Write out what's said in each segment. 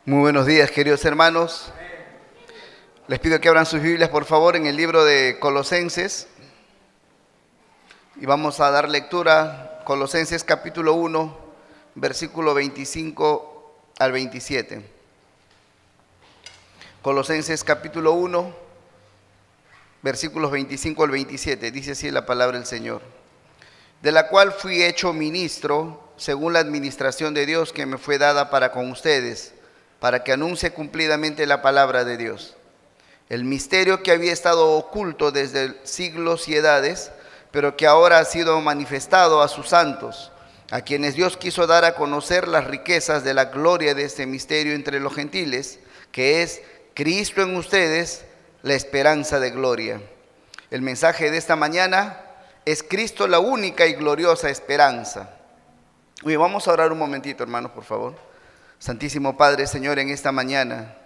Muy buenos días, queridos hermanos. Les pido que abran sus Biblias, por favor, en el libro de Colosenses. Y vamos a dar lectura, Colosenses capítulo 1, versículo 25 al 27. Colosenses capítulo 1, versículos 25 al 27. Dice así la palabra del Señor. De la cual fui hecho ministro, según la administración de Dios que me fue dada para con ustedes, para que anuncie cumplidamente la palabra de Dios. El misterio que había estado oculto desde siglos y edades, pero que ahora ha sido manifestado a sus santos, a quienes Dios quiso dar a conocer las riquezas de la gloria de este misterio entre los gentiles, que es Cristo en ustedes, la esperanza de gloria. El mensaje de esta mañana es Cristo la única y gloriosa esperanza. Oye, vamos a orar un momentito, hermanos, por favor. Santísimo Padre, Señor, en esta mañana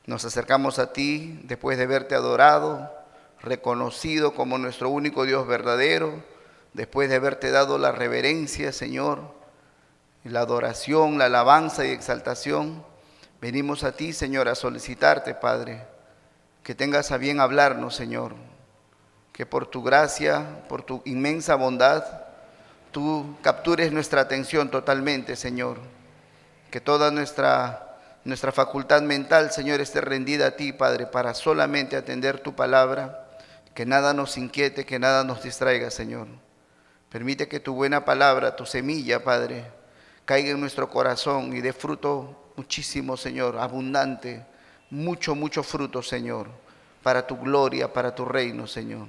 nos acercamos a ti después de haberte adorado, reconocido como nuestro único Dios verdadero, después de haberte dado la reverencia, Señor, y la adoración, la alabanza y exaltación. Venimos a ti, Señor, a solicitarte, Padre, que tengas a bien hablarnos, Señor, que por tu gracia, por tu inmensa bondad, tú captures nuestra atención totalmente, Señor. Que toda nuestra facultad mental, Señor, esté rendida a ti, Padre, para solamente atender tu palabra. Que nada nos inquiete, que nada nos distraiga, Señor. Permite que tu buena palabra, tu semilla, Padre, caiga en nuestro corazón y dé fruto muchísimo, Señor, abundante, mucho fruto, Señor, para tu gloria, para tu reino, Señor.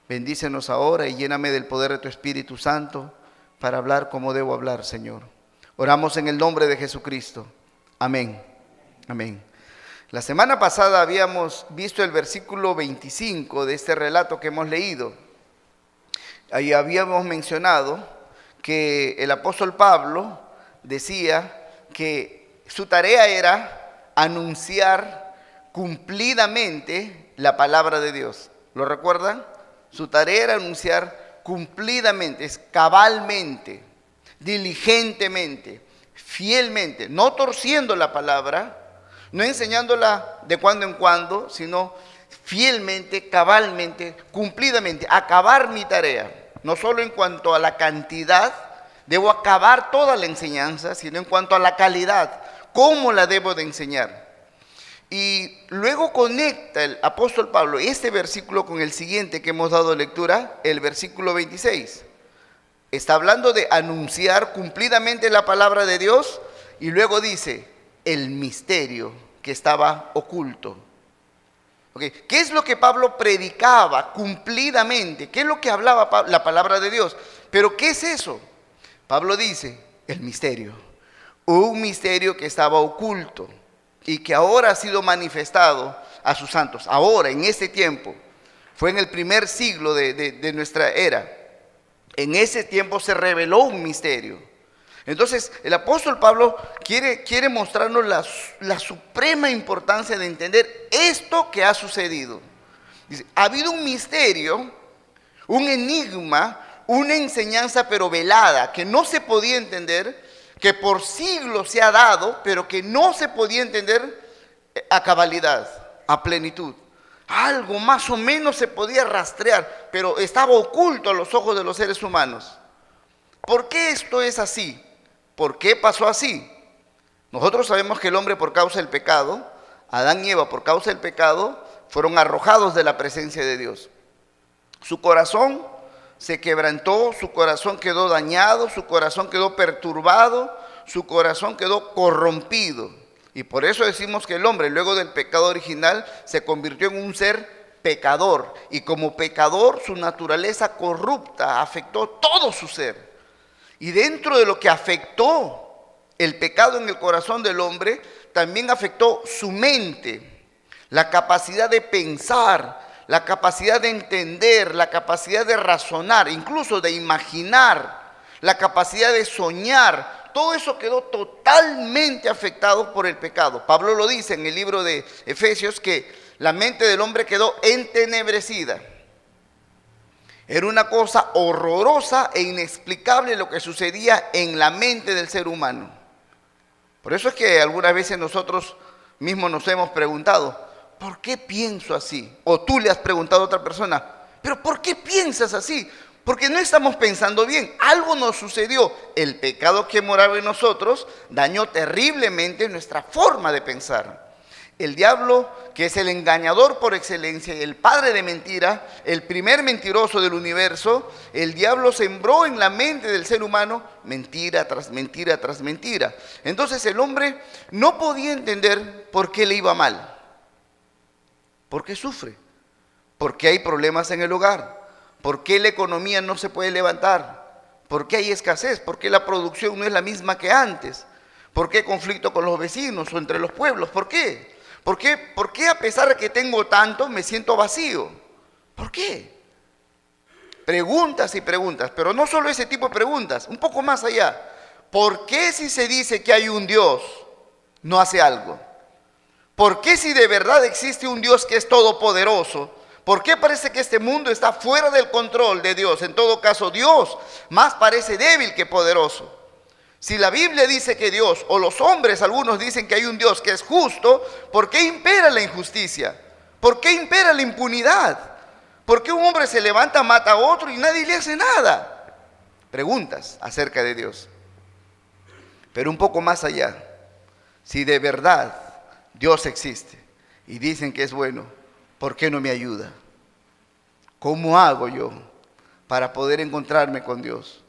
Bendícenos ahora y lléname del poder de tu Espíritu Santo para hablar como debo hablar, Señor. Oramos en el nombre de Jesucristo. Amén. Amén. La semana pasada habíamos visto el versículo 25 de este relato que hemos leído. Ahí habíamos mencionado que el apóstol Pablo decía que su tarea era anunciar cumplidamente la palabra de Dios. ¿Lo recuerdan? Su tarea era anunciar cumplidamente, es cabalmente, diligentemente, fielmente, no torciendo la palabra, no enseñándola de cuando en cuando, sino fielmente, cabalmente, cumplidamente, acabar mi tarea. No solo en cuanto a la cantidad, debo acabar toda la enseñanza, sino en cuanto a la calidad, cómo la debo de enseñar. Y luego conecta el apóstol Pablo este versículo con el siguiente que hemos dado lectura, el versículo 26. Está hablando de anunciar cumplidamente la palabra de Dios y luego dice el misterio que estaba oculto. Okay. ¿Qué es lo que Pablo predicaba cumplidamente? ¿Qué es lo que hablaba la palabra de Dios? ¿Pero qué es eso? Pablo dice el misterio. Un misterio que estaba oculto y que ahora ha sido manifestado a sus santos. Ahora, en este tiempo, fue en el primer siglo de nuestra era. En ese tiempo se reveló un misterio. Entonces, el apóstol Pablo quiere mostrarnos la suprema importancia de entender esto que ha sucedido. Dice, ha habido un misterio, un enigma, una enseñanza pero velada, que no se podía entender, que por siglos se ha dado, pero que no se podía entender a cabalidad, a plenitud. Algo más o menos se podía rastrear, pero estaba oculto a los ojos de los seres humanos. ¿Por qué esto es así? ¿Por qué pasó así? Nosotros sabemos que el hombre por causa del pecado, Adán y Eva por causa del pecado, fueron arrojados de la presencia de Dios. Su corazón se quebrantó, su corazón quedó dañado, su corazón quedó perturbado, su corazón quedó corrompido. Y por eso decimos que el hombre, luego del pecado original, se convirtió en un ser pecador. Y como pecador, su naturaleza corrupta afectó todo su ser. Y dentro de lo que afectó el pecado en el corazón del hombre, también afectó su mente, la capacidad de pensar, la capacidad de entender, la capacidad de razonar, incluso de imaginar, la capacidad de soñar. Todo eso quedó totalmente afectado por el pecado. Pablo lo dice en el libro de Efesios que la mente del hombre quedó entenebrecida. Era una cosa horrorosa e inexplicable lo que sucedía en la mente del ser humano. Por eso es que algunas veces nosotros mismos nos hemos preguntado, ¿por qué pienso así? O tú le has preguntado a otra persona, ¿pero por qué piensas así? Porque no estamos pensando bien. Algo nos sucedió. El pecado que moraba en nosotros dañó terriblemente nuestra forma de pensar. El diablo, que es el engañador por excelencia y el padre de mentira, el primer mentiroso del universo, el diablo sembró en la mente del ser humano mentira tras mentira tras mentira. Entonces el hombre no podía entender por qué le iba mal. ¿Por qué sufre? ¿Por qué hay problemas en el hogar? ¿Por qué la economía no se puede levantar? ¿Por qué hay escasez? ¿Por qué la producción no es la misma que antes? ¿Por qué conflicto con los vecinos o entre los pueblos? ¿Por qué? ¿Por qué a pesar de que tengo tanto me siento vacío? ¿Por qué? Preguntas y preguntas, pero no solo ese tipo de preguntas, un poco más allá. ¿Por qué si se dice que hay un Dios, no hace algo? ¿Por qué si de verdad existe un Dios que es todopoderoso? ¿Por qué parece que este mundo está fuera del control de Dios? En todo caso, Dios más parece débil que poderoso. Si la Biblia dice que Dios, o los hombres, algunos dicen que hay un Dios que es justo, ¿por qué impera la injusticia? ¿Por qué impera la impunidad? ¿Por qué un hombre se levanta, mata a otro y nadie le hace nada? Preguntas acerca de Dios. Pero un poco más allá, si de verdad Dios existe y dicen que es bueno, ¿por qué no me ayuda? ¿Cómo hago yo para poder encontrarme con Dios?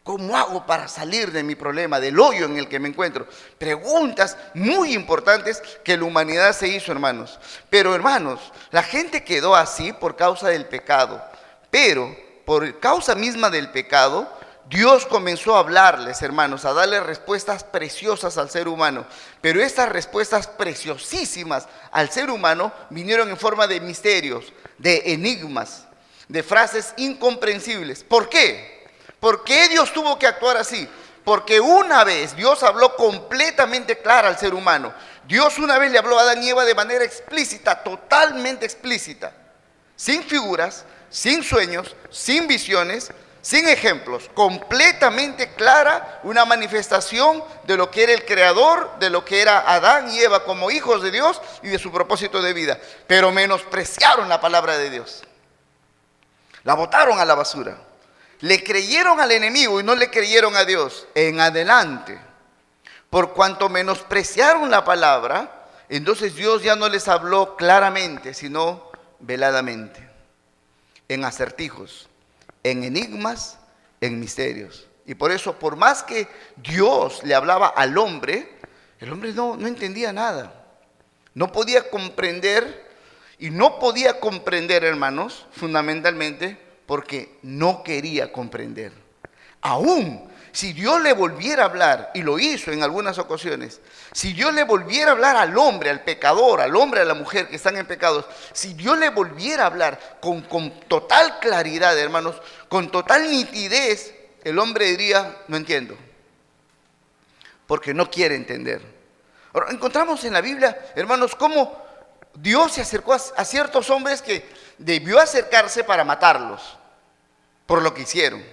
¿Cómo hago para salir de mi problema, del hoyo en el que me encuentro? Preguntas muy importantes que la humanidad se hizo, hermanos. Pero, hermanos, la gente quedó así por causa del pecado. Pero, por causa misma del pecado, Dios comenzó a hablarles, hermanos, a darles respuestas preciosas al ser humano. Pero estas respuestas preciosísimas al ser humano vinieron en forma de misterios, de enigmas, de frases incomprensibles. ¿Por qué? ¿Por qué Dios tuvo que actuar así? Porque una vez Dios habló completamente clara al ser humano. Dios una vez le habló a Adán y Eva de manera explícita, totalmente explícita, sin figuras, sin sueños, sin visiones, sin ejemplos, completamente clara, una manifestación de lo que era el Creador, de lo que era Adán y Eva como hijos de Dios y de su propósito de vida. Pero menospreciaron la palabra de Dios. La botaron a la basura. Le creyeron al enemigo y no le creyeron a Dios. En adelante, por cuanto menospreciaron la palabra, entonces Dios ya no les habló claramente, sino veladamente, en acertijos, en enigmas, en misterios. Y por eso, por más que Dios le hablaba al hombre, el hombre no entendía nada. No podía comprender, y no podía comprender, hermanos, fundamentalmente, porque no quería comprender. Aún si Dios le volviera a hablar, y lo hizo en algunas ocasiones, si Dios le volviera a hablar al hombre, al pecador, al hombre, a la mujer que están en pecados, si Dios le volviera a hablar con total claridad, hermanos, con total nitidez, el hombre diría, no entiendo, porque no quiere entender. Ahora, encontramos en la Biblia, hermanos, cómo Dios se acercó a ciertos hombres que debió acercarse para matarlos por lo que hicieron.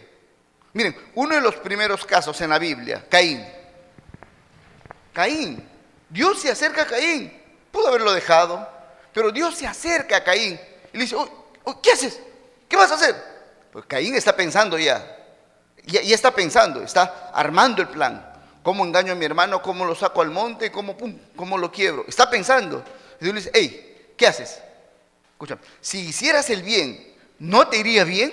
Miren, uno de los primeros casos en la Biblia, Caín. Dios se acerca a Caín. Pudo haberlo dejado, pero Dios se acerca a Caín y le dice, ¿qué haces? ¿Qué vas a hacer? Pues Caín está pensando ya está pensando, está armando el plan. ¿Cómo engaño a mi hermano? ¿Cómo lo saco al monte? ¿Cómo lo quiebro? Está pensando. Y Dios le dice, hey, ¿qué haces? Escúchame, si hicieras el bien, ¿no te iría bien?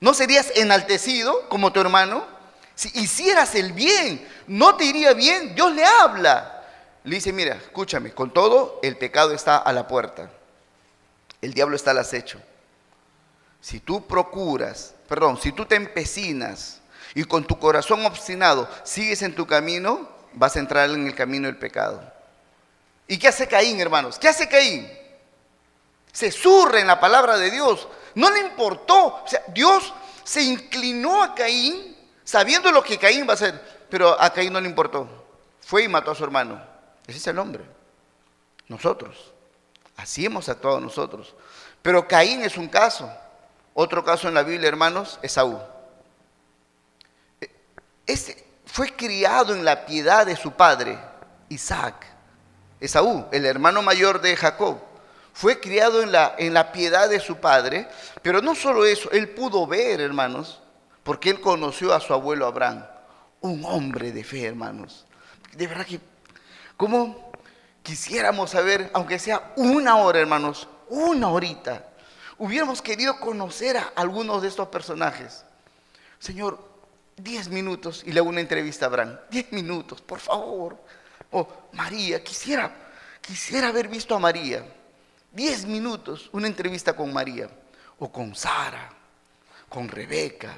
¿No serías enaltecido como tu hermano? Si hicieras el bien, ¿no te iría bien? Dios le habla. Le dice, mira, escúchame, con todo el pecado está a la puerta. El diablo está al acecho. Si tú si tú te empecinas y con tu corazón obstinado sigues en tu camino, vas a entrar en el camino del pecado. ¿Y qué hace Caín, hermanos? ¿Qué hace Caín? Se zurra en la palabra de Dios. No le importó. O sea, Dios se inclinó a Caín sabiendo lo que Caín va a hacer. Pero a Caín no le importó. Fue y mató a su hermano. Ese es el hombre. Nosotros. Así hemos actuado nosotros. Pero Caín es un caso. Otro caso en la Biblia, hermanos, es Esaú. Este fue criado en la piedad de su padre. Isaac, Esaú, el hermano mayor de Jacob, fue criado en la piedad de su padre, pero no solo eso, él pudo ver, hermanos, porque él conoció a su abuelo Abraham, un hombre de fe, hermanos. De verdad que, ¿cómo quisiéramos saber, aunque sea una hora, hermanos, una horita, hubiéramos querido conocer a algunos de estos personajes? Señor, 10 minutos y le hago una entrevista a Abraham. 10 minutos, por favor. O María, quisiera haber visto a María. 10 minutos, una entrevista con María. O con Sara, con Rebeca.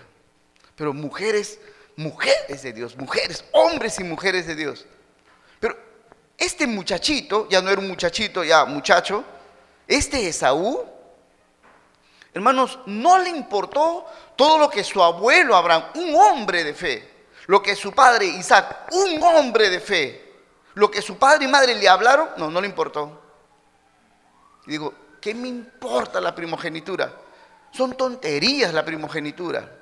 Pero mujeres de Dios, mujeres, hombres y mujeres de Dios. Pero este muchachito, ya no era un muchachito, ya muchacho, este Esaú, hermanos, no le importó todo lo que su abuelo Abraham, un hombre de fe, lo que su padre Isaac, un hombre de fe, lo que su padre y madre le hablaron, no le importó. Y digo, ¿qué me importa la primogenitura? Son tonterías la primogenitura,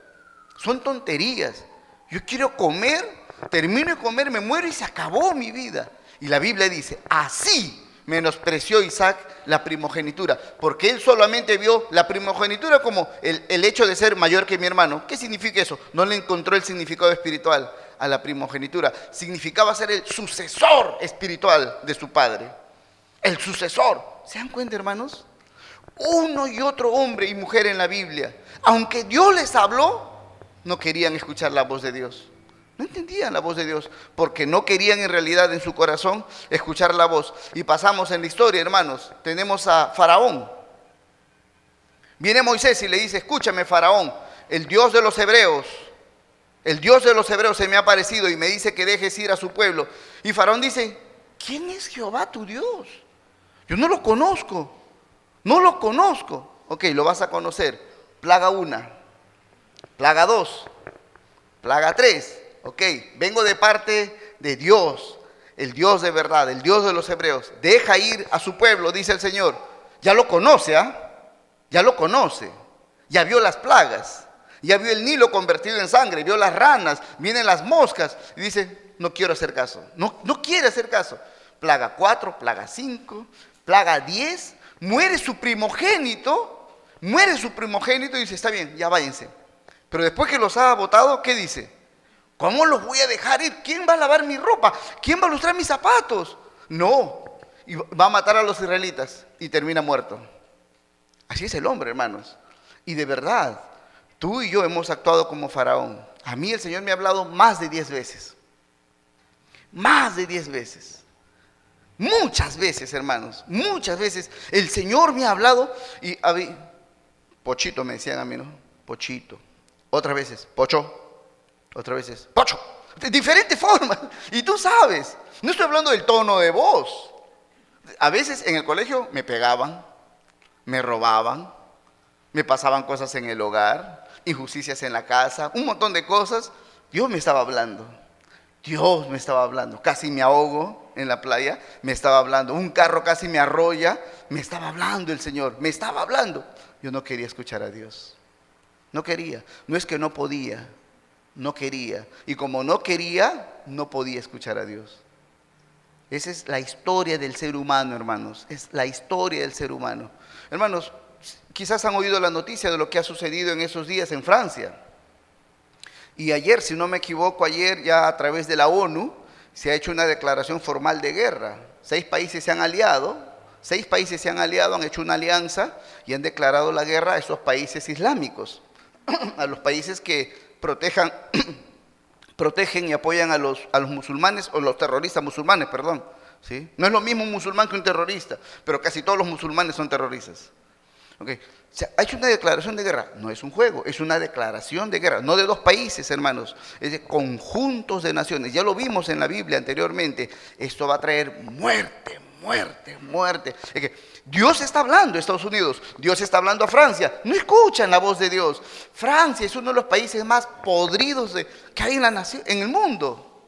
son tonterías. Yo quiero comer, termino de comer, me muero y se acabó mi vida. Y la Biblia dice, así menospreció Isaac la primogenitura, porque él solamente vio la primogenitura como el hecho de ser mayor que mi hermano. ¿Qué significa eso? No le encontró el significado espiritual a la primogenitura. Significaba ser el sucesor espiritual de su padre. El sucesor. ¿Se dan cuenta, hermanos? Uno y otro hombre y mujer en la Biblia, aunque Dios les habló, no querían escuchar la voz de Dios. No entendían la voz de Dios, porque no querían en realidad en su corazón escuchar la voz. Y pasamos en la historia, hermanos. Tenemos a Faraón. Viene Moisés y le dice, escúchame, Faraón, el Dios de los hebreos se me ha aparecido y me dice que dejes ir a su pueblo. Y Faraón dice, ¿quién es Jehová tu Dios? Yo no lo conozco. Ok, lo vas a conocer. Plaga 1, plaga 2, plaga 3. Ok, vengo de parte de Dios, el Dios de verdad, el Dios de los hebreos. Deja ir a su pueblo, dice el Señor. Ya lo conoce, ya lo conoce. Ya vio las plagas, ya vio el Nilo convertido en sangre, vio las ranas, vienen las moscas. Y dice, no quiero hacer caso, no quiere hacer caso. Plaga 4, plaga 5, plaga 10, muere su primogénito y dice, está bien, ya váyanse. Pero después que los ha botado, ¿qué dice? ¿Cómo los voy a dejar ir? ¿Quién va a lavar mi ropa? ¿Quién va a lustrar mis zapatos? No, y va a matar a los israelitas y termina muerto. Así es el hombre, hermanos. Y de verdad, tú y yo hemos actuado como Faraón. A mí el Señor me ha hablado más de 10 veces. Más de 10 veces. Muchas veces, hermanos, muchas veces el Señor me ha hablado y Pochito me decían a mí, ¿no? Pochito. Otras veces, Pocho. Otras veces, Pocho. De diferentes formas. Y tú sabes, no estoy hablando del tono de voz. A veces en el colegio me pegaban, me robaban, me pasaban cosas en el hogar, injusticias en la casa, un montón de cosas. Dios me estaba hablando. Casi me ahogo en la playa, me estaba hablando. Un carro casi me arrolla, me estaba hablando el Señor, me estaba hablando. Yo no quería escuchar a Dios. No quería. No es que no podía, no quería. Y como no quería, no podía escuchar a Dios. Esa es la historia del ser humano, hermanos. Es la historia del ser humano. Hermanos, quizás han oído la noticia de lo que ha sucedido en esos días en Francia. Y ayer, si no me equivoco, ya a través de la ONU se ha hecho una declaración formal de guerra. 6 países se han aliado, han hecho una alianza y han declarado la guerra a esos países islámicos, a los países que protegen y apoyan a los musulmanes, o los terroristas musulmanes, perdón. ¿Sí? No es lo mismo un musulmán que un terrorista, pero casi todos los musulmanes son terroristas. Okay. Se ha hecho una declaración de guerra, no es un juego, es una declaración de guerra, no de 2 países, hermanos, es de conjuntos de naciones. Ya lo vimos en la Biblia anteriormente. Esto va a traer muerte. Es que Dios está hablando a Estados Unidos, Dios está hablando a Francia, no escuchan la voz de Dios. Francia es uno de los países más podridos que hay en el mundo.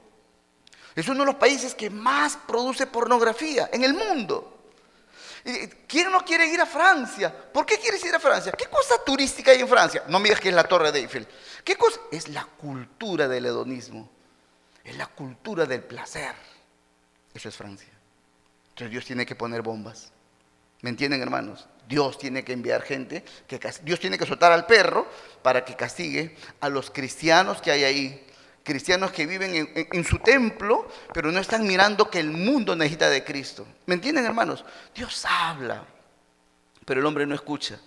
Es uno de los países que más produce pornografía en el mundo. ¿Quién no quiere ir a Francia? ¿Por qué quieres ir a Francia? ¿Qué cosa turística hay en Francia? No me digas que es la Torre de Eiffel. ¿Qué cosa? Es la cultura del hedonismo. Es la cultura del placer. Eso es Francia. Entonces Dios tiene que poner bombas. ¿Me entienden, hermanos? Dios tiene que enviar gente, Dios tiene que soltar al perro para que castigue a los cristianos que hay ahí. Cristianos que viven en su templo, pero no están mirando que el mundo necesita de Cristo. ¿Me entienden, hermanos? Dios habla, pero el hombre no escucha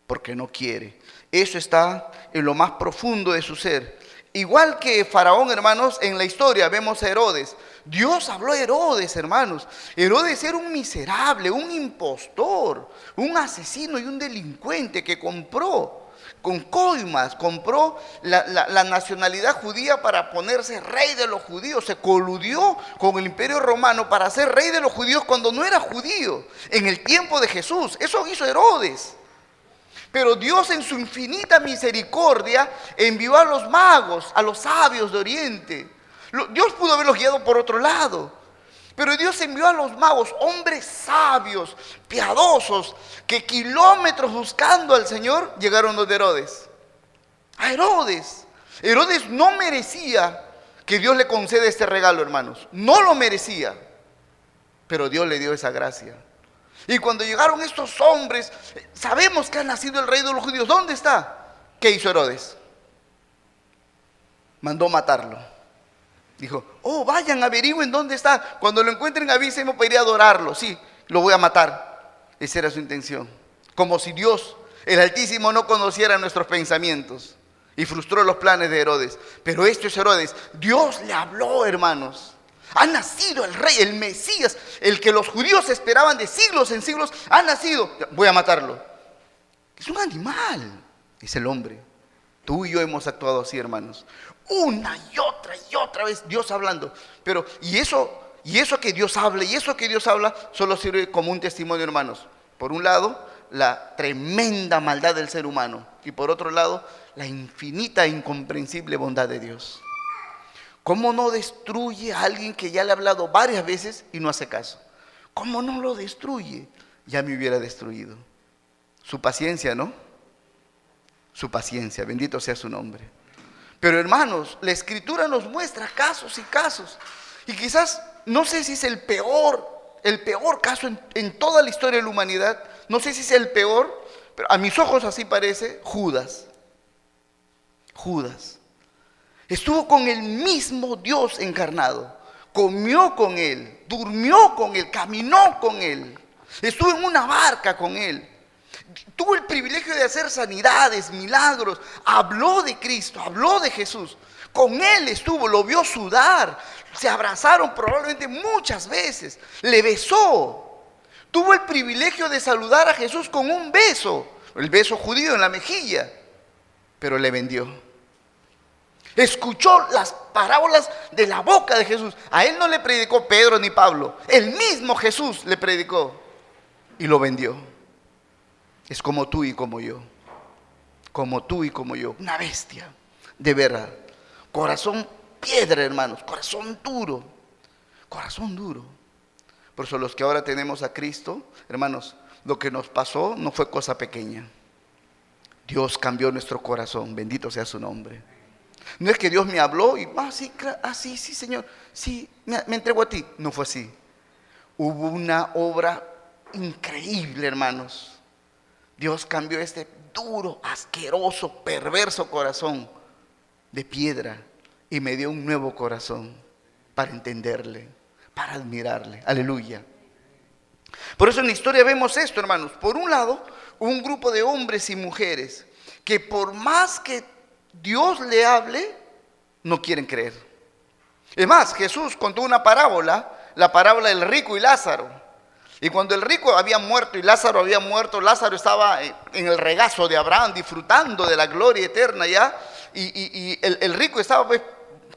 porque no quiere. Eso está en lo más profundo de su ser. Igual que Faraón, hermanos, en la historia vemos a Herodes. Dios habló a Herodes, hermanos. Herodes era un miserable, un impostor, un asesino y un delincuente que compró con coimas, compró la nacionalidad judía para ponerse rey de los judíos. Se coludió con el imperio romano para ser rey de los judíos cuando no era judío, en el tiempo de Jesús. Eso hizo Herodes. Pero Dios en su infinita misericordia envió a los magos, a los sabios de Oriente. Dios pudo haberlos guiado por otro lado. Pero Dios envió a los magos, hombres sabios, piadosos, que kilómetros buscando al Señor llegaron los de Herodes. A Herodes. Herodes no merecía que Dios le conceda este regalo, hermanos. No lo merecía. Pero Dios le dio esa gracia. Y cuando llegaron estos hombres, sabemos que ha nacido el rey de los judíos. ¿Dónde está? ¿Qué hizo Herodes? Mandó matarlo. Dijo, vayan, averigüen dónde está. Cuando lo encuentren, avísenme para ir a adorarlo. Sí, lo voy a matar. Esa era su intención. Como si Dios, el Altísimo, no conociera nuestros pensamientos y frustró los planes de Herodes. Pero esto es Herodes. Dios le habló, hermanos. Ha nacido el rey, el Mesías, el que los judíos esperaban de siglos en siglos. Ha nacido, voy a matarlo. Es un animal, es el hombre. Tú y yo hemos actuado así, hermanos. Una y otra vez Dios hablando. Pero, y eso que Dios habla, y eso que Dios habla, solo sirve como un testimonio, hermanos. Por un lado, la tremenda maldad del ser humano. Y por otro lado, la infinita e incomprensible bondad de Dios. ¿Cómo no destruye a alguien que ya le ha hablado varias veces y no hace caso? ¿Cómo no lo destruye? Ya me hubiera destruido. Su paciencia, ¿no? Su paciencia, bendito sea su nombre. Pero hermanos, la Escritura nos muestra casos y casos. Y quizás, no sé si es el peor caso en toda la historia de la humanidad. No sé si es el peor, pero a mis ojos así parece, Judas. Judas. Estuvo con el mismo Dios encarnado, comió con Él, durmió con Él, caminó con Él, estuvo en una barca con Él, tuvo el privilegio de hacer sanidades, milagros, habló de Cristo, habló de Jesús, con Él estuvo, lo vio sudar, se abrazaron probablemente muchas veces, le besó, tuvo el privilegio de saludar a Jesús con un beso, el beso judío en la mejilla, pero le vendió. Escuchó las parábolas de la boca de Jesús. A él no le predicó Pedro ni Pablo. El mismo Jesús le predicó y lo vendió. Es como tú y como yo. Como tú y como yo. Una bestia, de verdad. Corazón piedra, hermanos. Corazón duro. Corazón duro. Por eso los que ahora tenemos a Cristo, hermanos, lo que nos pasó no fue cosa pequeña. Dios cambió nuestro corazón. Bendito sea su nombre. No es que Dios me habló y, sí, Señor, sí, me entrego a ti. No fue así. Hubo una obra increíble, hermanos. Dios cambió este duro, asqueroso, perverso corazón de piedra y me dio un nuevo corazón para entenderle, para admirarle. Aleluya. Por eso en la historia vemos esto, hermanos. Por un lado, un grupo de hombres y mujeres que por más que Dios le hable, no quieren creer. Es más, Jesús contó una parábola, la parábola del rico y Lázaro. Y cuando el rico había muerto y Lázaro había muerto, Lázaro estaba en el regazo de Abraham, disfrutando de la gloria eterna ya. Y el rico estaba pues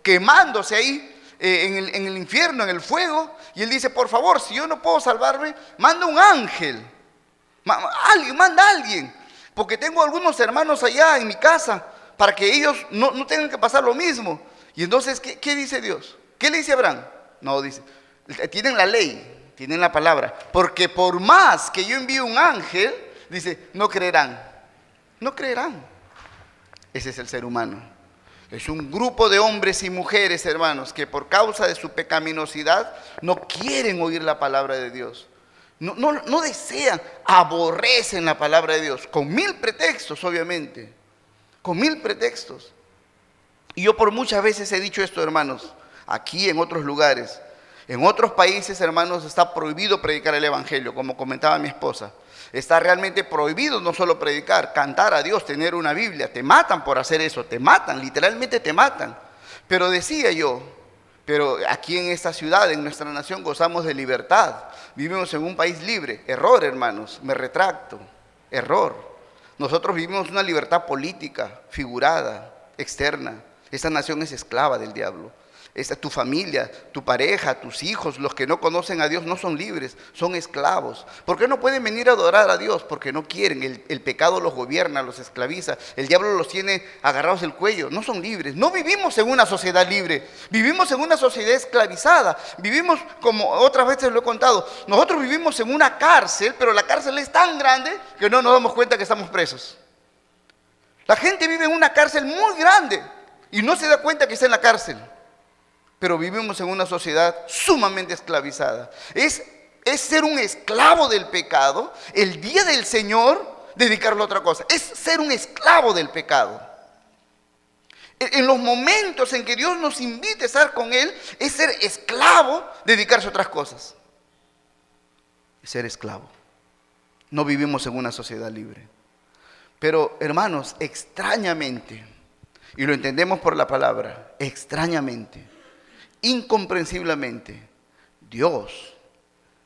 quemándose ahí en el infierno, en el fuego. Y él dice, por favor, si yo no puedo salvarme, manda un ángel. Manda a alguien. Porque tengo algunos hermanos allá en mi casa, para que ellos no tengan que pasar lo mismo. Y entonces, ¿qué dice Dios? ¿Qué le dice Abraham? No, dice, tienen la ley, tienen la palabra. Porque por más que yo envíe un ángel, dice, no creerán. No creerán. Ese es el ser humano. Es un grupo de hombres y mujeres, hermanos, que por causa de su pecaminosidad no quieren oír la palabra de Dios. No desean, aborrecen la palabra de Dios, con mil pretextos, obviamente, con mil pretextos. Y yo por muchas veces he dicho esto, hermanos, aquí en otros lugares. En otros países, hermanos, está prohibido predicar el evangelio, como comentaba mi esposa. Está realmente prohibido no solo predicar, cantar a Dios, tener una Biblia. Te matan por hacer eso, te matan, literalmente te matan. Pero decía yo, pero aquí en esta ciudad, en nuestra nación, gozamos de libertad. Vivimos en un país libre. Error, hermanos, me retracto. Error. Nosotros vivimos una libertad política, figurada, externa. Esta nación es esclava del diablo. Tu familia, tu pareja, tus hijos, los que no conocen a Dios no son libres, son esclavos. ¿Por qué no pueden venir a adorar a Dios? Porque no quieren, el pecado los gobierna, los esclaviza, el diablo los tiene agarrados del cuello, no son libres. No vivimos en una sociedad libre, vivimos en una sociedad esclavizada, vivimos, como otras veces lo he contado, nosotros vivimos en una cárcel, pero la cárcel es tan grande que no nos damos cuenta que estamos presos. La gente vive en una cárcel muy grande y no se da cuenta que está en la cárcel. Pero vivimos en una sociedad sumamente esclavizada. Es ser un esclavo del pecado. El día del Señor, dedicarlo a otra cosa. Es ser un esclavo del pecado. En los momentos en que Dios nos invite a estar con Él, es ser esclavo, dedicarse a otras cosas. Es ser esclavo. No vivimos en una sociedad libre. Pero, hermanos, extrañamente, y lo entendemos por la palabra, extrañamente, incomprensiblemente, Dios,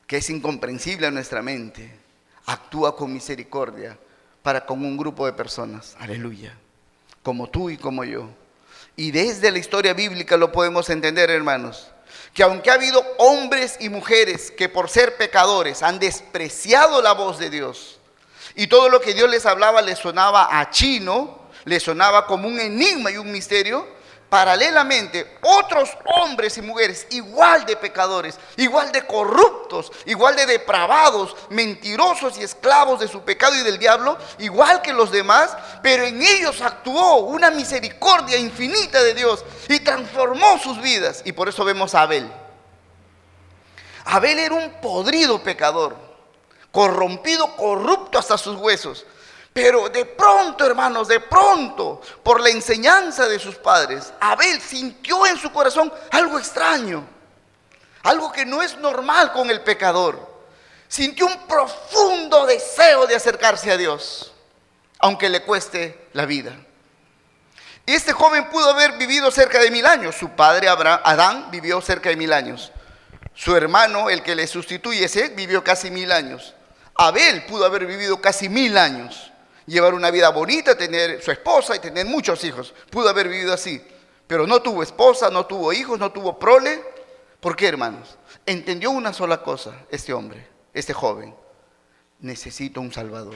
que es incomprensible a nuestra mente, actúa con misericordia para con un grupo de personas, aleluya, como tú y como yo. Y desde la historia bíblica lo podemos entender, hermanos, que aunque ha habido hombres y mujeres que por ser pecadores han despreciado la voz de Dios, y todo lo que Dios les hablaba les sonaba a chino, les sonaba como un enigma y un misterio, paralelamente, otros hombres y mujeres igual de pecadores, igual de corruptos, igual de depravados, mentirosos y esclavos de su pecado y del diablo, igual que los demás, pero en ellos actuó una misericordia infinita de Dios y transformó sus vidas. Y por eso vemos a Abel. Abel era un podrido pecador, corrompido, corrupto hasta sus huesos. Pero de pronto, hermanos, de pronto, por la enseñanza de sus padres, Abel sintió en su corazón algo extraño, algo que no es normal con el pecador. Sintió un profundo deseo de acercarse a Dios, aunque le cueste la vida. Este joven pudo haber vivido cerca de 1000 años. Su padre Adán vivió cerca de 1000 años. Su hermano, el que le sustituye, Set, vivió casi 1000 años. Abel pudo haber vivido casi 1000 años. Llevar una vida bonita, tener su esposa y tener muchos hijos. Pudo haber vivido así, pero no tuvo esposa, no tuvo hijos, no tuvo prole. ¿Por qué, hermanos? Entendió una sola cosa, este hombre, este joven. Necesito un Salvador.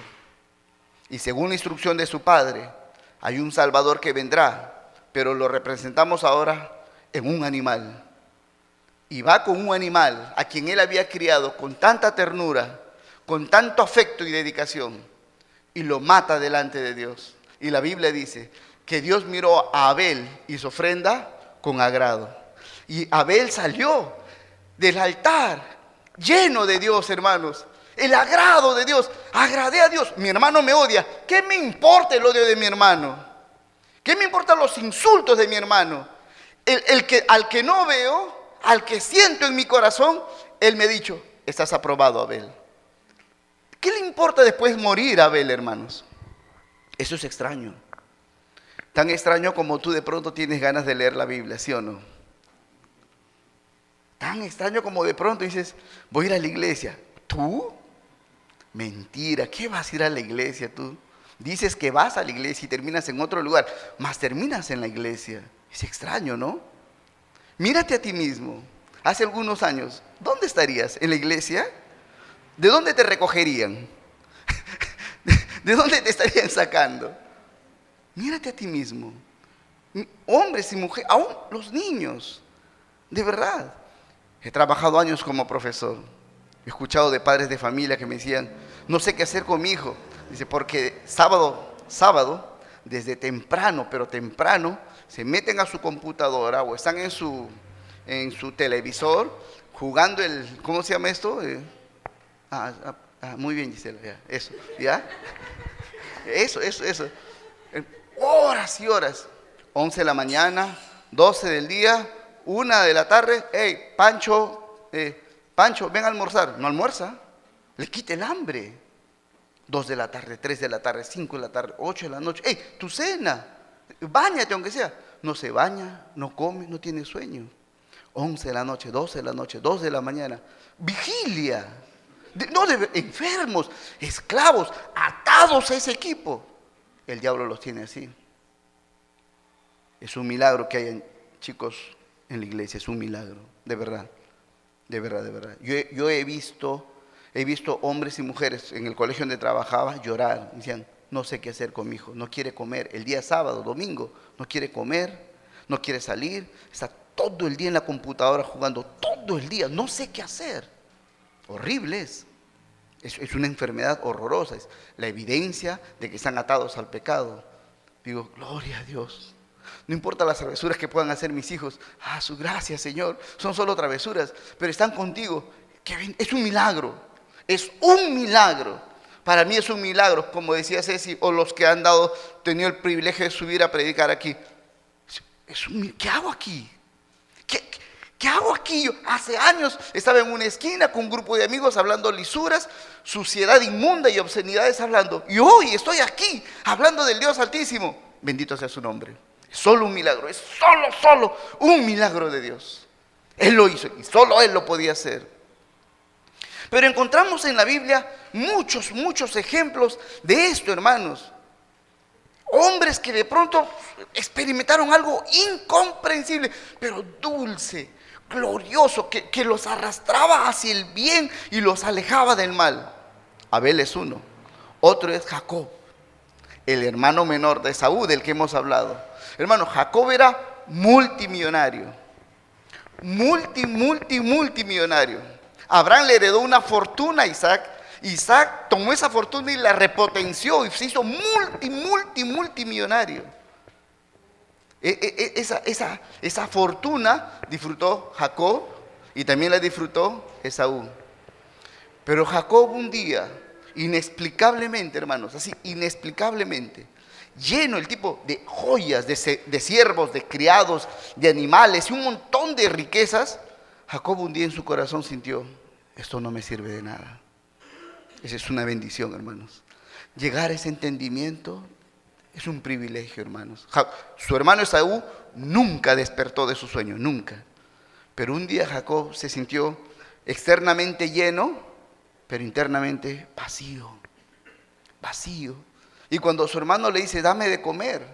Y según la instrucción de su padre, hay un Salvador que vendrá, pero lo representamos ahora en un animal. Y va con un animal a quien él había criado con tanta ternura, con tanto afecto y dedicación, y lo mata delante de Dios. Y la Biblia dice que Dios miró a Abel y su ofrenda con agrado. Y Abel salió del altar lleno de Dios, hermanos. El agrado de Dios. Agradé a Dios. Mi hermano me odia. ¿Qué me importa el odio de mi hermano? ¿Qué me importan los insultos de mi hermano? Al que no veo, al que siento en mi corazón, él me ha dicho, estás aprobado, Abel. ¿Qué le importa después morir a Abel, hermanos? Eso es extraño. Tan extraño como tú de pronto tienes ganas de leer la Biblia, ¿sí o no? Tan extraño como de pronto dices, voy a ir a la iglesia. ¿Tú? Mentira, ¿qué vas a ir a la iglesia tú? Dices que vas a la iglesia y terminas en otro lugar, mas terminas en la iglesia. Es extraño, ¿no? Mírate a ti mismo. Hace algunos años, ¿dónde estarías? ¿En la iglesia? ¿De dónde te recogerían? ¿De dónde te estarían sacando? Mírate a ti mismo. Hombres y mujeres, aún los niños. De verdad. He trabajado años como profesor. He escuchado de padres de familia que me decían, no sé qué hacer con mi hijo. Dice, porque sábado, desde temprano, pero temprano, se meten a su computadora o están en su televisor jugando ¿cómo se llama esto? Muy bien, Gisela, ya, eso, ¿ya? Eso. Horas y horas. 11 de la mañana, 12 del día, 1 de la tarde. Hey, Pancho, ven a almorzar. No almuerza, le quita el hambre. 2 de la tarde, 3 de la tarde, 5 de la tarde, 8 de la noche. Hey, tu cena, báñate aunque sea. No se baña, no come, no tiene sueño. 11 de la noche, 12 de la noche, 2 de la mañana. Vigilia. Enfermos, esclavos, atados a ese equipo. El diablo los tiene así. Es un milagro que hayan chicos en la iglesia, es un milagro, de verdad, de verdad, de verdad. Yo he visto hombres y mujeres en el colegio donde trabajaba llorar. Decían, no sé qué hacer con mi hijo, no quiere comer. El día sábado, domingo, no quiere comer, no quiere salir, está todo el día en la computadora jugando, todo el día, no sé qué hacer. Horrible es una enfermedad horrorosa, es la evidencia de que están atados al pecado. Digo, gloria a Dios. No importa las travesuras que puedan hacer mis hijos, su gracia, Señor, son solo travesuras, pero están contigo. Es un milagro, es un milagro. Para mí es un milagro, como decía Ceci, o los que han tenido el privilegio de subir a predicar aquí. ¿Qué hago aquí? ¿Qué hago aquí? Yo hace años estaba en una esquina con un grupo de amigos hablando lisuras, suciedad inmunda y obscenidades hablando. Y hoy estoy aquí hablando del Dios Altísimo. Bendito sea su nombre. Es solo un milagro, es solo un milagro de Dios. Él lo hizo y solo Él lo podía hacer. Pero encontramos en la Biblia muchos ejemplos de esto, hermanos. Hombres que de pronto experimentaron algo incomprensible, pero dulce, glorioso, que los arrastraba hacia el bien y los alejaba del mal. Abel es uno, otro es Jacob, el hermano menor de Esaú, del que hemos hablado. Hermano, Jacob era multimillonario, multimillonario. Abraham le heredó una fortuna a Isaac. Isaac tomó esa fortuna y la repotenció y se hizo multimillonario. Esa fortuna disfrutó Jacob y también la disfrutó Esaú. Pero Jacob un día, inexplicablemente, hermanos, así inexplicablemente, lleno el tipo de joyas, de siervos, de criados, de animales y un montón de riquezas, Jacob un día en su corazón sintió, esto no me sirve de nada. Esa es una bendición, hermanos. Llegar a ese entendimiento es un privilegio, hermanos. Su hermano Esaú nunca despertó de su sueño, nunca. Pero un día Jacob se sintió externamente lleno, pero internamente vacío. Y cuando su hermano le dice, dame de comer,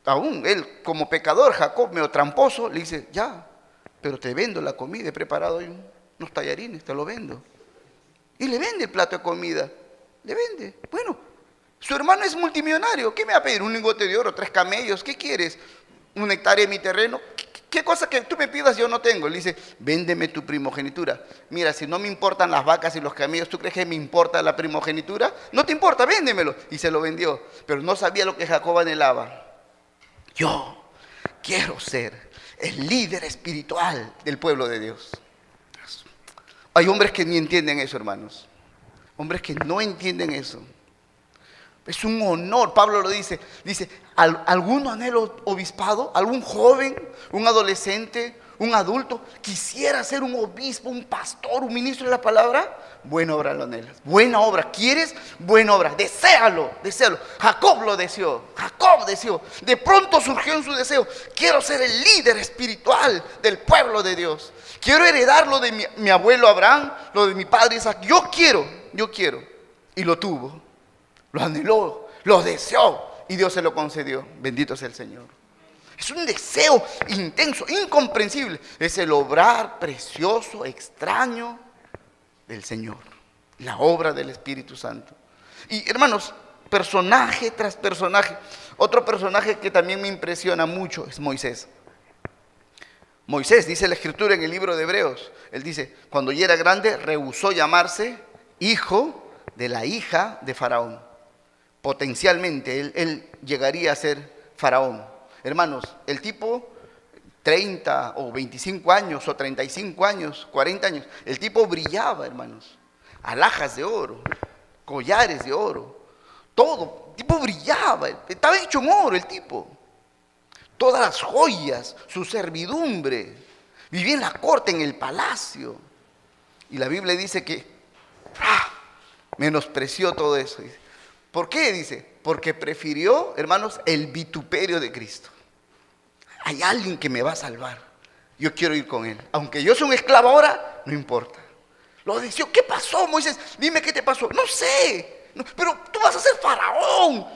aún él como pecador, Jacob medio tramposo, le dice, ya, pero te vendo la comida, he preparado unos tallarines, te lo vendo. Y le vende el plato de comida, le vende. Bueno, su hermano es multimillonario, ¿qué me va a pedir? ¿Un lingote de oro, 3 camellos? ¿Qué quieres? ¿1 hectárea de mi terreno? ¿Qué cosa que tú me pidas yo no tengo? Le dice, véndeme tu primogenitura. Mira, si no me importan las vacas y los camellos, ¿tú crees que me importa la primogenitura? No te importa, véndemelo. Y se lo vendió, pero no sabía lo que Jacob anhelaba. Yo quiero ser el líder espiritual del pueblo de Dios. Hay hombres que ni entienden eso, hermanos. Hombres que no entienden eso. Es un honor, Pablo lo dice. Dice, ¿alguno anhela obispado? ¿Algún joven, un adolescente, un adulto quisiera ser un obispo, un pastor, un ministro de la palabra? Buena obra lo anhelas. Buena obra. ¿Quieres? Buena obra. Deséalo. Jacob lo deseó. De pronto surgió en su deseo. Quiero ser el líder espiritual del pueblo de Dios. Quiero heredar lo de mi abuelo Abraham, lo de mi padre Isaac. Yo quiero. Y lo tuvo. Lo anheló. Lo deseó. Y Dios se lo concedió. Bendito sea el Señor. Es un deseo intenso, incomprensible. Es el obrar precioso, extraño del Señor. La obra del Espíritu Santo. Y hermanos, personaje tras personaje. Otro personaje que también me impresiona mucho es Moisés. Moisés, dice la Escritura en el libro de Hebreos. Él dice, cuando ya era grande, rehusó llamarse hijo de la hija de Faraón. Potencialmente, él llegaría a ser Faraón. Hermanos, el tipo 30 o 25 años o 35 años, 40 años, el tipo brillaba, hermanos. Alhajas de oro, collares de oro, todo. El tipo brillaba, estaba hecho en oro el tipo. Todas las joyas, su servidumbre. Vivía en la corte, en el palacio. Y la Biblia dice que menospreció todo eso. ¿Por qué? Dice, porque prefirió, hermanos, el vituperio de Cristo. Hay alguien que me va a salvar. Yo quiero ir con él. Aunque yo soy un esclavo ahora, no importa. Lo dijo, ¿qué pasó, Moisés? Dime qué te pasó. No sé, pero tú vas a ser faraón.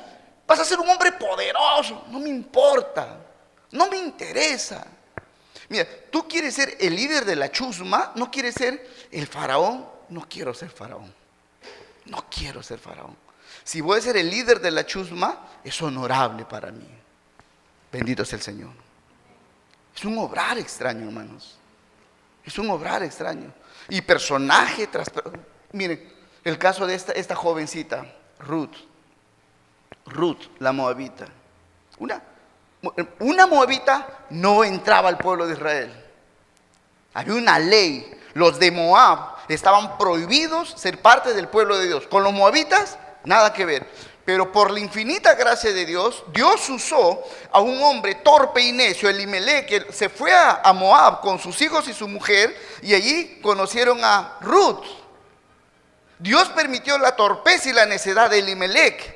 Vas a ser un hombre poderoso. No me importa. No me interesa. Mira, tú quieres ser el líder de la chusma, no quieres ser el faraón. No quiero ser faraón. No quiero ser faraón. Si voy a ser el líder de la chusma, es honorable para mí. Bendito sea el Señor. Es un obrar extraño, hermanos. Es un obrar extraño. Y personaje tras... Miren, el caso de esta jovencita, Ruth, la moabita. Una moabita no entraba al pueblo de Israel. Había una ley. Los de Moab estaban prohibidos ser parte del pueblo de Dios. Con los moabitas, nada que ver. Pero por la infinita gracia de Dios, Dios usó a un hombre torpe y necio, Elimelech, que se fue a Moab con sus hijos y su mujer, y allí conocieron a Ruth. Dios permitió la torpeza y la necedad de Elimelech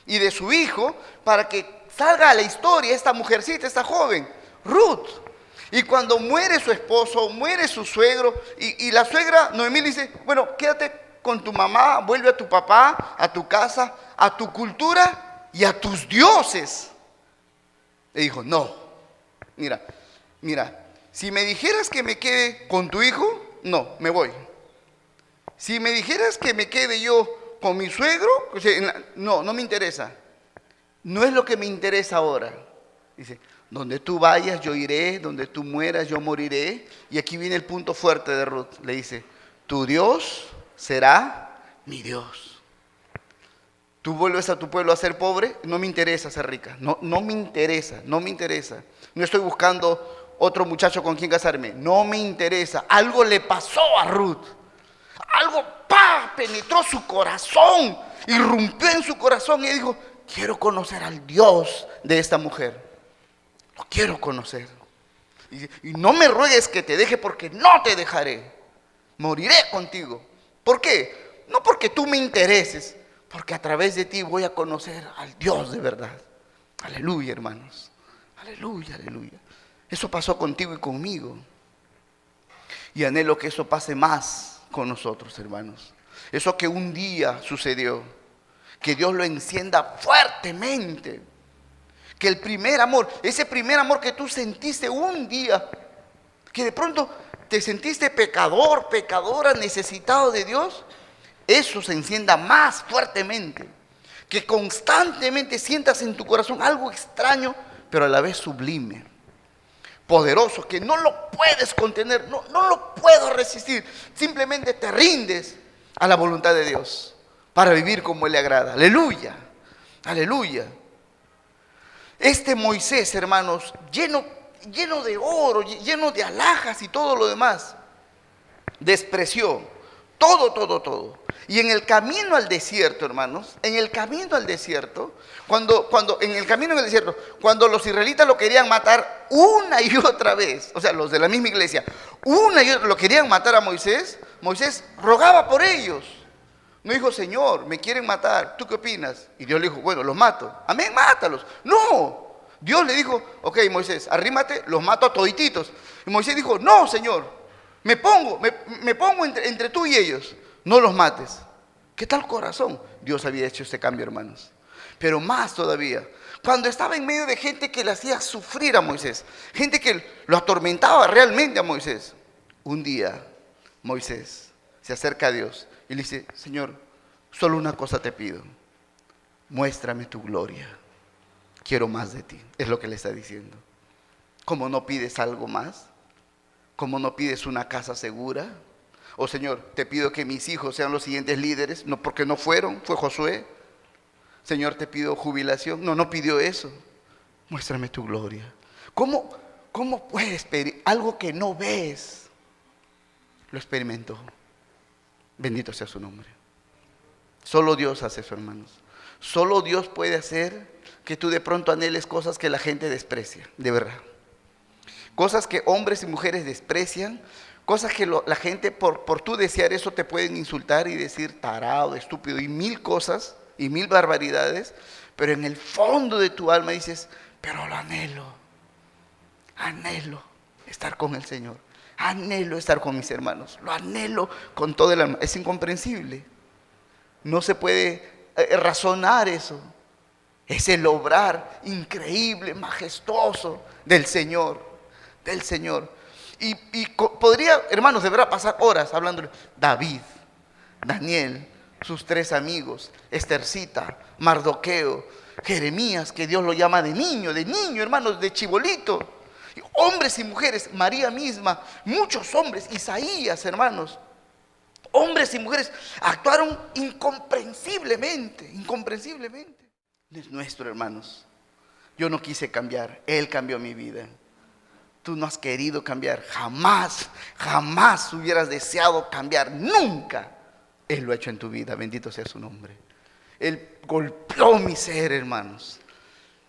y de su hijo para que salga a la historia esta mujercita, esta joven, Ruth. Y cuando muere su esposo, muere su suegro, y la suegra Noemí le dice, bueno, quédate con tu mamá, vuelve a tu papá, a tu casa, a tu cultura y a tus dioses. Le dijo, no, mira, si me dijeras que me quede con tu hijo, no, me voy. Si me dijeras que me quede yo con mi suegro, no me interesa. No es lo que me interesa ahora. Dice, donde tú vayas yo iré, donde tú mueras yo moriré. Y aquí viene el punto fuerte de Ruth. Le dice, tu Dios será mi Dios. Tú vuelves a tu pueblo a ser pobre, no me interesa ser rica. No me interesa. No estoy buscando otro muchacho con quien casarme. No me interesa. Algo le pasó a Ruth. Algo penetró su corazón, irrumpió en su corazón y dijo, quiero conocer al Dios de esta mujer. Lo quiero conocer. Y no me ruegues que te deje porque no te dejaré. Moriré contigo. ¿Por qué? No porque tú me intereses, porque a través de ti voy a conocer al Dios de verdad. Aleluya, hermanos. Aleluya. Eso pasó contigo y conmigo. Y anhelo que eso pase más con nosotros, hermanos. Eso que un día sucedió, que Dios lo encienda fuertemente. Que el primer amor, ese primer amor que tú sentiste un día, que de pronto te sentiste pecador, pecadora, necesitado de Dios, eso se encienda más fuertemente. Que constantemente sientas en tu corazón algo extraño, pero a la vez sublime, poderoso, que no lo puedes contener, no lo puedo resistir. Simplemente te rindes a la voluntad de Dios para vivir como Él le agrada. Aleluya. Este Moisés, hermanos, lleno de oro, lleno de alhajas y todo lo demás, despreció todo. Y en el camino al desierto, hermanos, cuando los israelitas lo querían matar una y otra vez, o sea, los de la misma iglesia, una y otra lo querían matar a Moisés, Moisés rogaba por ellos. No dijo, Señor, me quieren matar, ¿tú qué opinas? Y Dios le dijo, bueno, los mato. Amén, mátalos. No, Dios le dijo, ok, Moisés, arrímate, los mato a todititos. Y Moisés dijo, no, Señor, me pongo entre tú y ellos, no los mates. ¿Qué tal corazón? Dios había hecho este cambio, hermanos. Pero más todavía, cuando estaba en medio de gente que le hacía sufrir a Moisés, gente que lo atormentaba realmente a Moisés, un día Moisés se acerca a Dios y le dice, Señor, solo una cosa te pido, muéstrame tu gloria, quiero más de ti, es lo que le está diciendo. ¿Cómo no pides algo más? ¿Cómo no pides una casa segura? Oh Señor, te pido que mis hijos sean los siguientes líderes, no porque no fueron, fue Josué. Señor, te pido jubilación. No pidió eso. Muéstrame tu gloria. ¿Cómo puedes pedir algo que no ves? Lo experimentó. Bendito sea su nombre. Solo Dios hace eso, hermanos. Solo Dios puede hacer que tú de pronto anheles cosas que la gente desprecia, de verdad. Cosas que hombres y mujeres desprecian, cosas que la gente por tú desear eso te pueden insultar y decir tarado, estúpido y mil cosas y mil barbaridades, pero en el fondo de tu alma dices, pero lo anhelo estar con el Señor, anhelo estar con mis hermanos, lo anhelo con todo el alma. Es incomprensible, no se puede razonar eso. Es el obrar increíble, majestuoso del Señor. Y podría, hermanos, de verdad pasar horas hablando de David, Daniel, sus 3 amigos, Estercita, Mardoqueo, Jeremías, que Dios lo llama de niño, hermanos, de chibolito. Hombres y mujeres, María misma, muchos hombres, Isaías, hermanos. Hombres y mujeres actuaron incomprensiblemente. Es nuestro, hermanos. Yo no quise cambiar, Él cambió mi vida. Tú no has querido cambiar, jamás hubieras deseado cambiar, nunca. Él lo ha hecho en tu vida, bendito sea su nombre. Él golpeó mi ser, hermanos.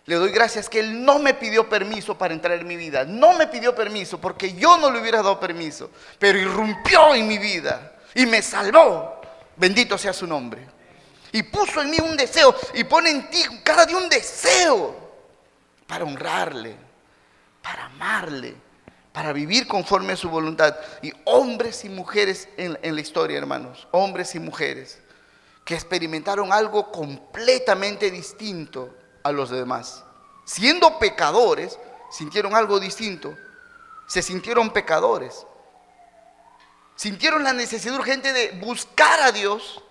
Le doy gracias que Él no me pidió permiso para entrar en mi vida. No me pidió permiso porque yo no le hubiera dado permiso. Pero irrumpió en mi vida y me salvó. Bendito sea su nombre. Y puso en mí un deseo y pone en ti cada día un deseo para honrarle, para amarle, para vivir conforme a su voluntad. Y hombres y mujeres en la historia, hermanos, hombres y mujeres que experimentaron algo completamente distinto a los demás. Siendo pecadores, sintieron algo distinto. Se sintieron pecadores. Sintieron la necesidad urgente de buscar a Dios,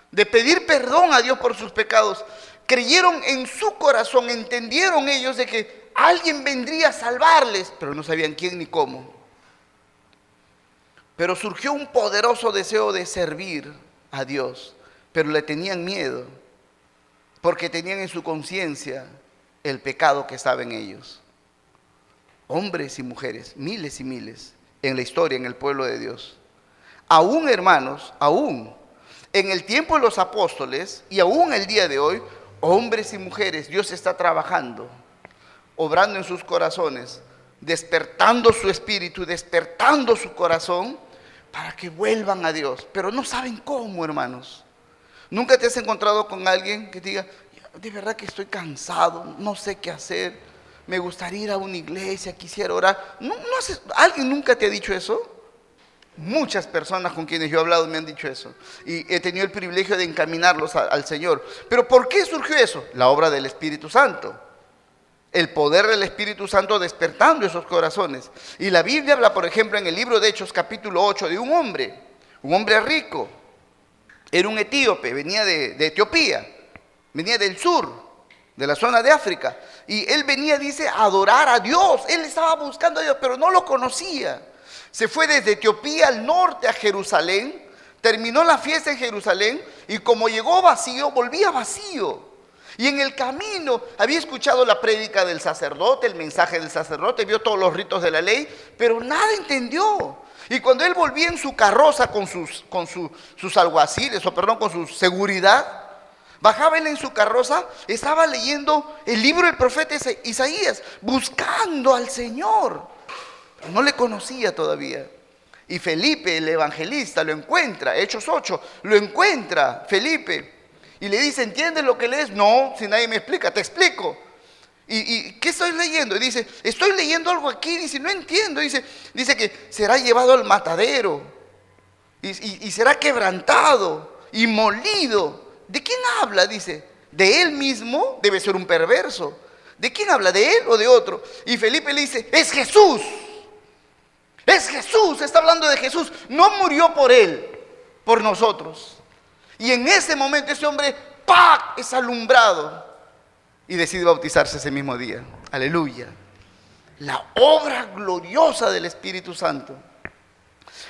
de pedir perdón a Dios por sus pecados. Creyeron en su corazón, entendieron ellos de que alguien vendría a salvarles, pero no sabían quién ni cómo. Pero surgió un poderoso deseo de servir a Dios, pero le tenían miedo, porque tenían en su conciencia el pecado que estaba en ellos. Hombres y mujeres, miles y miles, en la historia, en el pueblo de Dios. Aún, hermanos, aún en el tiempo de los apóstoles y aún el día de hoy, hombres y mujeres, Dios está trabajando, obrando en sus corazones, despertando su espíritu, despertando su corazón para que vuelvan a Dios. Pero no saben cómo, hermanos. ¿Nunca te has encontrado con alguien que te diga, de verdad que estoy cansado, no sé qué hacer, me gustaría ir a una iglesia, quisiera orar? ¿Alguien nunca te ha dicho eso? Muchas personas con quienes yo he hablado me han dicho eso. Y he tenido el privilegio de encaminarlos al Señor. ¿Pero por qué surgió eso? La obra del Espíritu Santo. El poder del Espíritu Santo despertando esos corazones. Y la Biblia habla, por ejemplo, en el libro de Hechos, capítulo 8, de un hombre rico. Era un etíope, venía de Etiopía, venía del sur, de la zona de África. Y él venía, dice, a adorar a Dios. Él estaba buscando a Dios, pero no lo conocía. Se fue desde Etiopía al norte a Jerusalén, terminó la fiesta en Jerusalén y como llegó vacío, volvía vacío. Y en el camino había escuchado la prédica del sacerdote, el mensaje del sacerdote, vio todos los ritos de la ley, pero nada entendió. Y cuando él volvía en su carroza con sus alguaciles, con su seguridad, bajaba él en su carroza, estaba leyendo el libro del profeta Isaías, buscando al Señor. No le conocía todavía. Y Felipe, el evangelista, lo encuentra, Hechos 8, lo encuentra Felipe. Y le dice, ¿entiendes lo que lees? No, si nadie me explica, te explico. ¿Y qué estoy leyendo? Y dice, estoy leyendo algo aquí. Dice, no entiendo. Dice que será llevado al matadero. Y será quebrantado y molido. ¿De quién habla? Dice, de él mismo, debe ser un perverso. ¿De quién habla? ¿De él o de otro? Y Felipe le dice, es Jesús. Es Jesús, está hablando de Jesús. No murió por él, por nosotros. Y en ese momento ese hombre, ¡pac!, es alumbrado y decide bautizarse ese mismo día. Aleluya. La obra gloriosa del Espíritu Santo.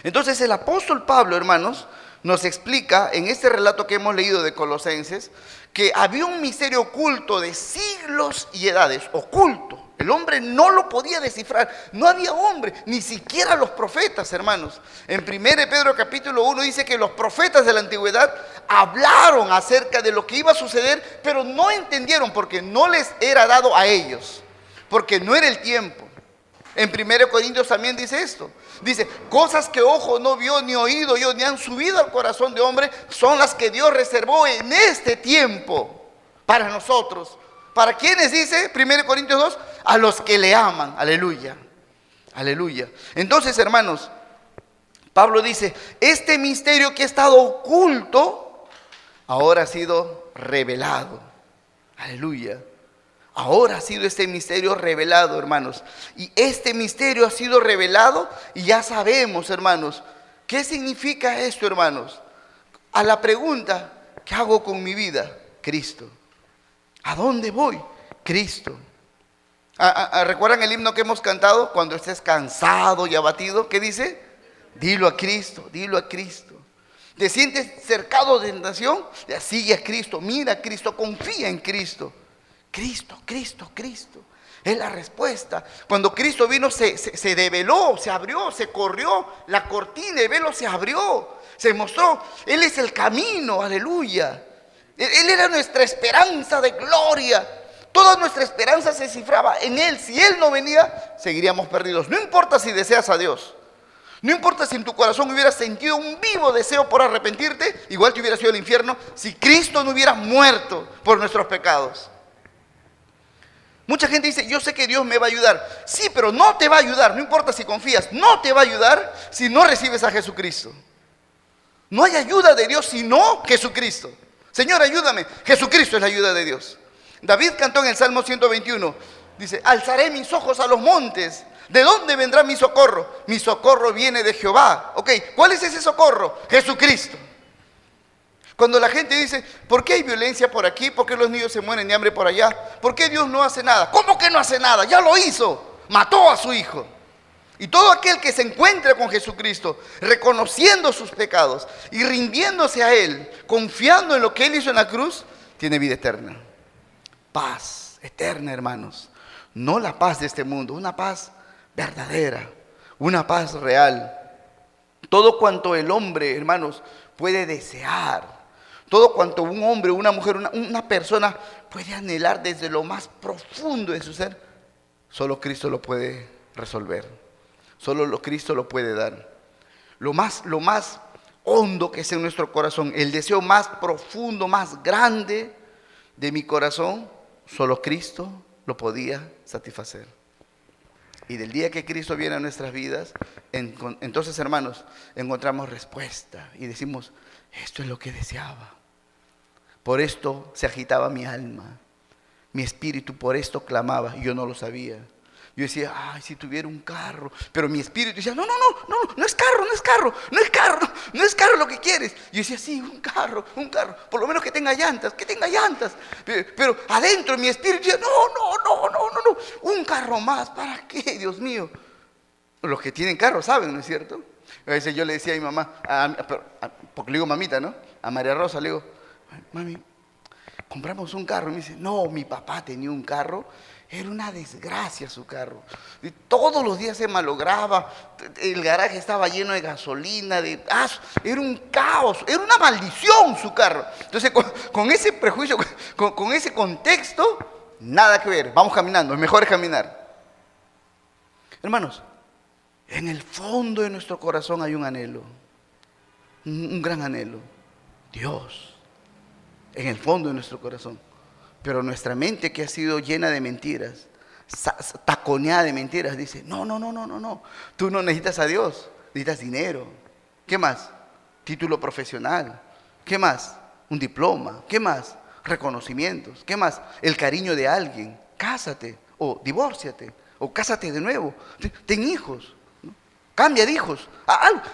Entonces el apóstol Pablo, hermanos, nos explica en este relato que hemos leído de Colosenses que había un misterio oculto de siglos y edades, oculto. El hombre no lo podía descifrar, no había hombre, ni siquiera los profetas, hermanos. En 1 Pedro capítulo 1 dice que los profetas de la antigüedad hablaron acerca de lo que iba a suceder, pero no entendieron porque no les era dado a ellos, porque no era el tiempo. En 1 Corintios también dice esto. Dice, cosas que ojo no vio, ni oído yo, ni han subido al corazón de hombre, son las que Dios reservó en este tiempo para nosotros. ¿Para quiénes dice 1 Corintios 2? A los que le aman. Aleluya. Aleluya. Entonces, hermanos, Pablo dice, este misterio que ha estado oculto, ahora ha sido revelado. Aleluya. Ahora ha sido este misterio revelado, hermanos. Y este misterio ha sido revelado y ya sabemos, hermanos, ¿qué significa esto, hermanos? A la pregunta, ¿qué hago con mi vida? Cristo. ¿A dónde voy? Cristo. ¿Recuerdan el himno que hemos cantado? Cuando estés cansado y abatido, ¿qué dice? Dilo a Cristo, dilo a Cristo. ¿Te sientes cercado de tentación? Sigue a Cristo, mira a Cristo, confía en Cristo. Cristo, Cristo, Cristo. Es la respuesta. Cuando Cristo vino se develó, se abrió, se corrió. La cortina de velo se abrió, se mostró. Él es el camino, aleluya. Él era nuestra esperanza de gloria. Toda nuestra esperanza se cifraba en Él. Si Él no venía, seguiríamos perdidos. No importa si deseas a Dios. No importa si en tu corazón hubieras sentido un vivo deseo por arrepentirte, igual te hubieras ido al infierno si Cristo no hubiera muerto por nuestros pecados. Mucha gente dice, yo sé que Dios me va a ayudar. Sí, pero no te va a ayudar, no importa si confías, no te va a ayudar si no recibes a Jesucristo. No hay ayuda de Dios sino Jesucristo. Señor, ayúdame. Jesucristo es la ayuda de Dios. David cantó en el Salmo 121, dice, alzaré mis ojos a los montes. ¿De dónde vendrá mi socorro? Mi socorro viene de Jehová. Ok, ¿cuál es ese socorro? Jesucristo. Cuando la gente dice, ¿por qué hay violencia por aquí? ¿Por qué los niños se mueren de hambre por allá? ¿Por qué Dios no hace nada? ¿Cómo que no hace nada? Ya lo hizo. Mató a su hijo. Y todo aquel que se encuentre con Jesucristo, reconociendo sus pecados y rindiéndose a Él, confiando en lo que Él hizo en la cruz, tiene vida eterna. Paz eterna, hermanos. No la paz de este mundo, una paz verdadera, una paz real. Todo cuanto el hombre, hermanos, puede desear, todo cuanto un hombre, una mujer, una persona puede anhelar desde lo más profundo de su ser, solo Cristo lo puede resolver. Solo Cristo lo puede dar. Lo más hondo que es en nuestro corazón, el deseo más profundo, más grande de mi corazón, solo Cristo lo podía satisfacer. Y del día que Cristo viene a nuestras vidas, entonces, hermanos, encontramos respuesta y decimos, esto es lo que deseaba. Por esto se agitaba mi alma, mi espíritu por esto clamaba y yo no lo sabía. Yo decía, ay, si tuviera un carro, pero mi espíritu decía, no es carro lo que quieres. Yo decía, sí, un carro, por lo menos que tenga llantas. Pero adentro mi espíritu decía, no, un carro más, ¿para qué, Dios mío? Los que tienen carro saben, ¿no es cierto? A veces yo le decía a mi mamá, porque le digo mamita, ¿no? A María Rosa le digo, mami, compramos un carro. Y me dice, no, mi papá tenía un carro. Era una desgracia su carro. Y todos los días se malograba. El garaje estaba lleno de gasolina, era un caos, era una maldición su carro. Entonces, con ese prejuicio, con ese contexto, nada que ver. Vamos caminando, es mejor caminar. Hermanos, en el fondo de nuestro corazón hay un anhelo, un gran anhelo. Dios, en el fondo de nuestro corazón. Pero nuestra mente, que ha sido llena de mentiras, taconeada de mentiras, dice, no, tú no necesitas a Dios, necesitas dinero. ¿Qué más? Título profesional. ¿Qué más? Un diploma. ¿Qué más? Reconocimientos. ¿Qué más? El cariño de alguien. Cásate o divórciate o cásate de nuevo. Ten hijos. ¿No? Cambia de hijos.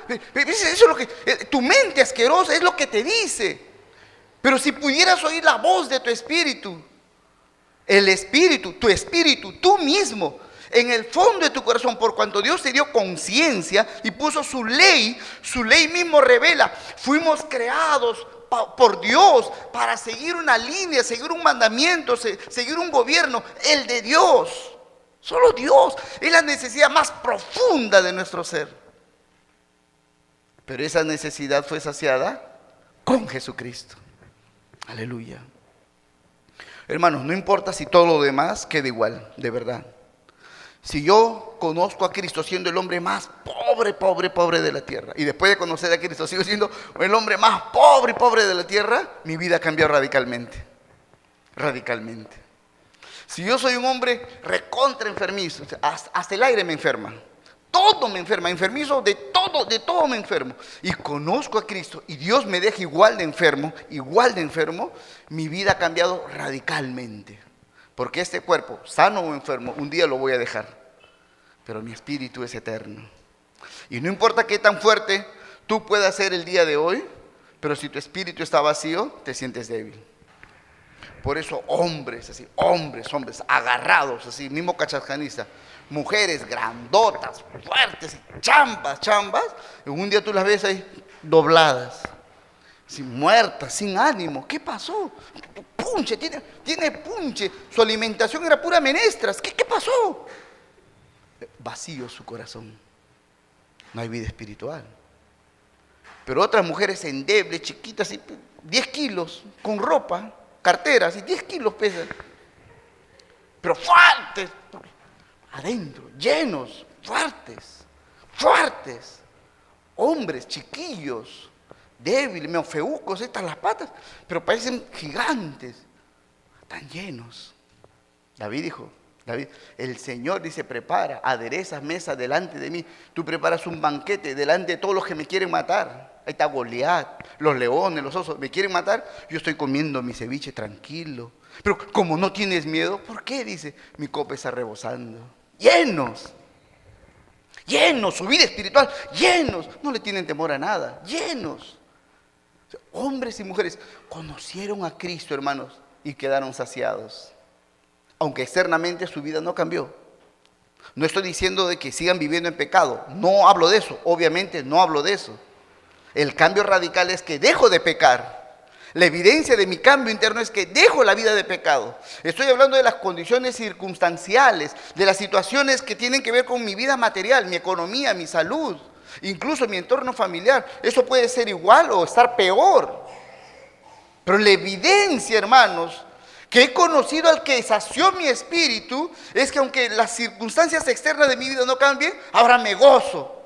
Eso es lo que tu mente asquerosa es lo que te dice. Pero si pudieras oír la voz de tu espíritu, el espíritu, tu espíritu, tú mismo, En el fondo de tu corazón, por cuanto Dios te dio conciencia y puso su ley mismo revela, fuimos creados por Dios para seguir una línea, seguir un mandamiento, seguir un gobierno, el de Dios. Solo Dios es la necesidad más profunda de nuestro ser. Pero esa necesidad fue saciada con Jesucristo. Aleluya. Hermanos, no importa si todo lo demás queda igual, de verdad. Si yo conozco a Cristo siendo el hombre más pobre de la tierra, y después de conocer a Cristo sigo siendo el hombre más pobre de la tierra, mi vida cambió radicalmente. Radicalmente. Si yo soy un hombre recontra enfermizo, hasta el aire me enferma, todo me enferma, enfermizo de todo me enfermo, y conozco a Cristo y Dios me deja igual de enfermo, mi vida ha cambiado radicalmente. Porque este cuerpo, sano o enfermo, un día lo voy a dejar, pero mi espíritu es eterno. Y no importa qué tan fuerte tú puedas ser el día de hoy, pero si tu espíritu está vacío, te sientes débil. Por eso hombres, agarrados, así, mismo cachascanista, mujeres grandotas, fuertes, chambas, un día tú las ves ahí dobladas, así, muertas, sin ánimo. ¿Qué pasó? Punche, tiene punche, su alimentación era pura menestras. ¿Qué pasó? Vacío su corazón, no hay vida espiritual. Pero otras mujeres endebles, chiquitas, 10 kilos, con ropa, carteras, y 10 kilos pesan, pero fuertes, adentro, llenos, fuertes, hombres chiquillos, débiles, meofeucos, estas las patas, pero parecen gigantes, están llenos. David dijo, el Señor dice, prepara, aderezas mesa delante de mí, tú preparas un banquete delante de todos los que me quieren matar. Ahí está Goliat, los leones, los osos, me quieren matar, yo estoy comiendo mi ceviche tranquilo. Pero como no tienes miedo, ¿por qué? Dice, mi copa está rebosando. Llenos, su vida espiritual, llenos, no le tienen temor a nada, llenos. Hombres y mujeres conocieron a Cristo, hermanos, y quedaron saciados. Aunque externamente su vida no cambió. No estoy diciendo de que sigan viviendo en pecado, no hablo de eso, obviamente no hablo de eso. El cambio radical es que dejo de pecar. La evidencia de mi cambio interno es que dejo la vida de pecado. Estoy hablando de las condiciones circunstanciales, de las situaciones que tienen que ver con mi vida material, mi economía, mi salud, incluso mi entorno familiar. Eso puede ser igual o estar peor. Pero la evidencia, hermanos, que he conocido al que sació mi espíritu, es que aunque las circunstancias externas de mi vida no cambien, ahora me gozo,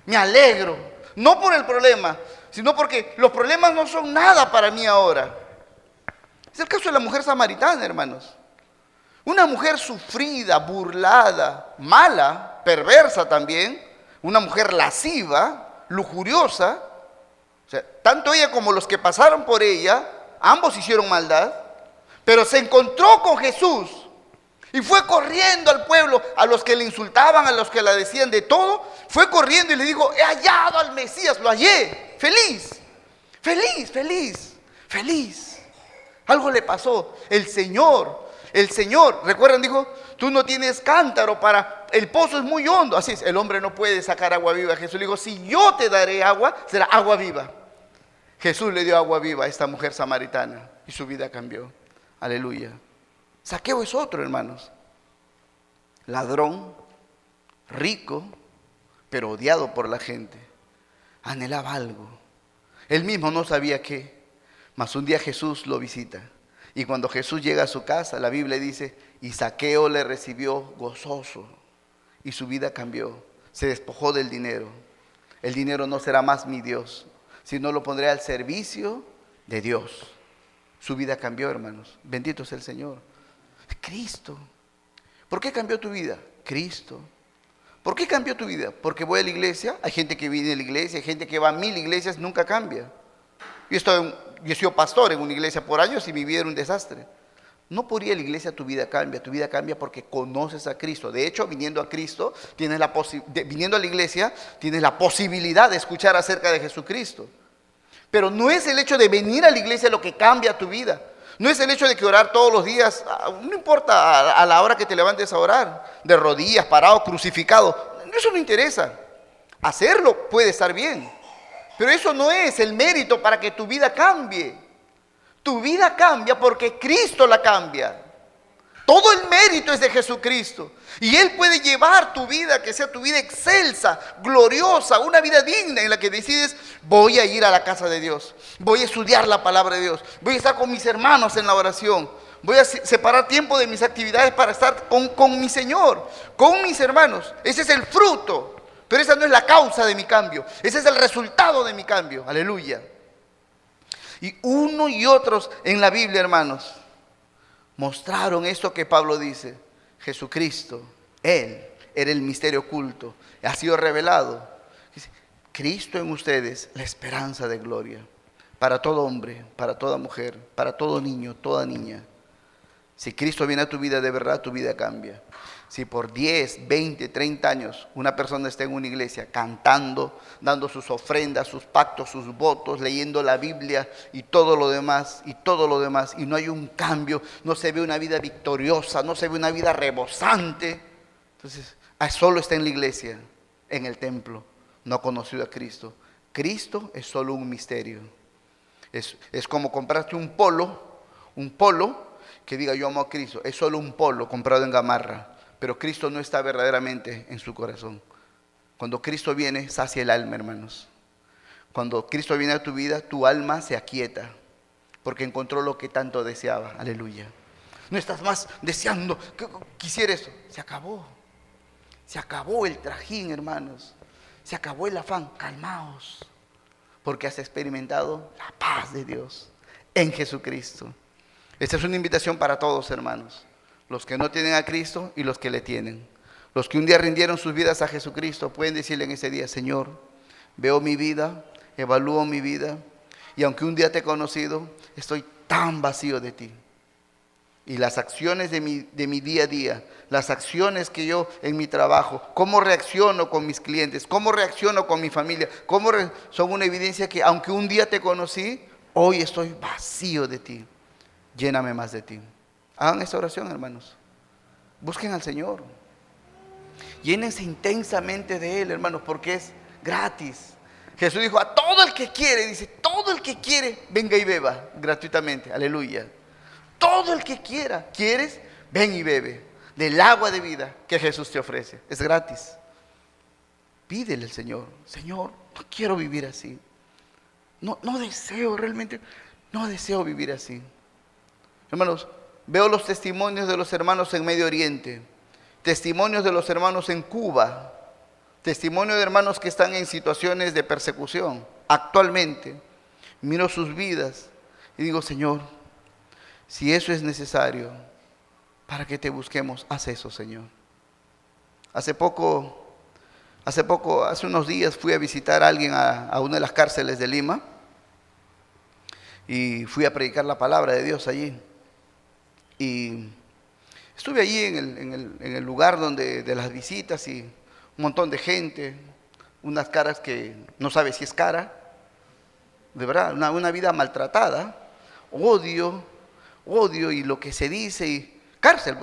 me alegro. No por el problema, sino porque los problemas no son nada para mí ahora. Es el caso de la mujer samaritana, hermanos. Una mujer sufrida, burlada, mala, perversa también. Una mujer lasciva, lujuriosa. O sea, tanto ella como los que pasaron por ella, ambos hicieron maldad. Pero se encontró con Jesús y fue corriendo al pueblo, a los que le insultaban, a los que la decían de todo. Fue corriendo y le dijo, he hallado al Mesías, lo hallé, feliz. Algo le pasó. El Señor, recuerdan, dijo, tú no tienes cántaro el pozo es muy hondo. Así es, el hombre no puede sacar agua viva. Jesús le dijo, si yo te daré agua, será agua viva. Jesús le dio agua viva a esta mujer samaritana y su vida cambió. Aleluya. Zaqueo es otro, hermanos. Ladrón, rico, pero odiado por la gente. Anhelaba algo. Él mismo no sabía qué. Mas un día Jesús lo visita. Y cuando Jesús llega a su casa, la Biblia dice, y Zaqueo le recibió gozoso. Y su vida cambió. Se despojó del dinero. El dinero no será más mi Dios, sino lo pondré al servicio de Dios. Su vida cambió, hermanos. Bendito sea el Señor. Cristo. ¿Por qué cambió tu vida? Cristo. ¿Por qué cambió tu vida? Porque voy a la iglesia. Hay gente que viene a la iglesia, hay gente que va a 1000 iglesias, nunca cambia. Yo he sido pastor en una iglesia por años y mi vida era un desastre. No por ir a la iglesia tu vida cambia porque conoces a Cristo. De hecho, viniendo a Cristo, viniendo a la iglesia, tienes la posibilidad de escuchar acerca de Jesucristo. Pero no es el hecho de venir a la iglesia lo que cambia tu vida. No es el hecho de que orar todos los días, no importa a la hora que te levantes a orar, de rodillas, parado, crucificado, eso no interesa. Hacerlo puede estar bien, pero eso no es el mérito para que tu vida cambie. Tu vida cambia porque Cristo la cambia. Todo el mérito es de Jesucristo. Y Él puede llevar tu vida, que sea tu vida excelsa, gloriosa, una vida digna en la que decides, voy a ir a la casa de Dios, voy a estudiar la palabra de Dios, voy a estar con mis hermanos en la oración, voy a separar tiempo de mis actividades para estar con mi Señor, con mis hermanos. Ese es el fruto, pero esa no es la causa de mi cambio, ese es el resultado de mi cambio. Aleluya. Y uno y otros en la Biblia, hermanos, mostraron esto que Pablo dice. Jesucristo, Él era el misterio oculto, ha sido revelado. Dice, Cristo en ustedes, la esperanza de gloria, para todo hombre, para toda mujer, para todo niño, toda niña. Si Cristo viene a tu vida de verdad, tu vida cambia. Si por 10, 20, 30 años una persona está en una iglesia cantando, dando sus ofrendas, sus pactos, sus votos, leyendo la Biblia y todo lo demás, y no hay un cambio, no se ve una vida victoriosa, no se ve una vida rebosante, entonces solo está en la iglesia, en el templo, no ha conocido a Cristo. Cristo es solo un misterio. Es como comprarte un polo que diga yo amo a Cristo. Es solo un polo comprado en Gamarra, pero Cristo no está verdaderamente en su corazón. Cuando Cristo viene, sacia el alma, hermanos. Cuando Cristo viene a tu vida, tu alma se aquieta, porque encontró lo que tanto deseaba. Aleluya. No estás más deseando, quisiera esto. Se acabó el trajín, hermanos. Se acabó el afán. Calmaos, porque has experimentado la paz de Dios en Jesucristo. Esta es una invitación para todos, hermanos. Los que no tienen a Cristo y los que le tienen. Los que un día rindieron sus vidas a Jesucristo pueden decirle en ese día, Señor, veo mi vida, evalúo mi vida, y aunque un día te he conocido, estoy tan vacío de ti. Y las acciones de mi día a día, las acciones que yo en mi trabajo, cómo reacciono con mis clientes, cómo reacciono con mi familia, son una evidencia que aunque un día te conocí, hoy estoy vacío de ti. Lléname más de ti. Hagan esta oración, hermanos. Busquen al Señor. Llénense intensamente de Él, hermanos, porque es gratis. Jesús dijo, a todo el que quiere, dice, todo el que quiere, venga y beba gratuitamente. Aleluya. Todo el que quiera, ¿quieres? Ven y bebe del agua de vida que Jesús te ofrece. Es gratis. Pídele al Señor, Señor, no quiero vivir así. No deseo realmente, no deseo vivir así. Hermanos, veo los testimonios de los hermanos en Medio Oriente, testimonios de los hermanos en Cuba, testimonios de hermanos que están en situaciones de persecución actualmente. Miro sus vidas y digo, Señor, si eso es necesario para que te busquemos, haz eso, Señor. Hace unos días fui a visitar a alguien a una de las cárceles de Lima y fui a predicar la palabra de Dios allí. Y estuve allí en el lugar de las visitas y un montón de gente, unas caras que no sabes si es cara, de verdad, una vida maltratada, odio y lo que se dice, y cárcel.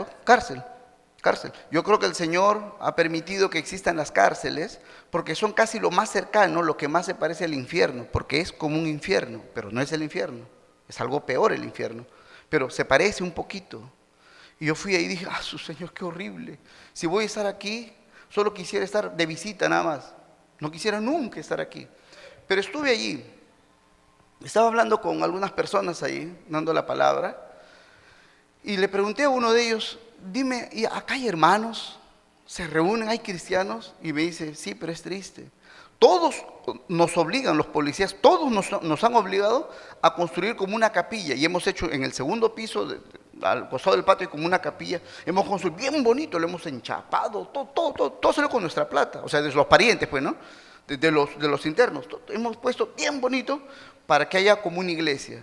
Yo creo que el Señor ha permitido que existan las cárceles porque son casi lo más cercano, lo que más se parece al infierno, porque es como un infierno, pero no es el infierno, es algo peor el infierno. Pero se parece un poquito. Y yo fui ahí y dije, su Señor, qué horrible. Si voy a estar aquí, solo quisiera estar de visita nada más. No quisiera nunca estar aquí. Pero estuve allí. Estaba hablando con algunas personas ahí, dando la palabra. Y le pregunté a uno de ellos, dime, ¿y acá hay hermanos? ¿Se reúnen? ¿Hay cristianos? Y me dice, sí, pero es triste. Todos nos obligan, los policías, todos nos han obligado a construir como una capilla. Y hemos hecho en el segundo piso, al costado del patio, como una capilla. Hemos construido bien bonito, lo hemos enchapado, todo salió con nuestra plata. O sea, de los parientes, pues, ¿no? De los internos. Hemos puesto bien bonito para que haya como una iglesia.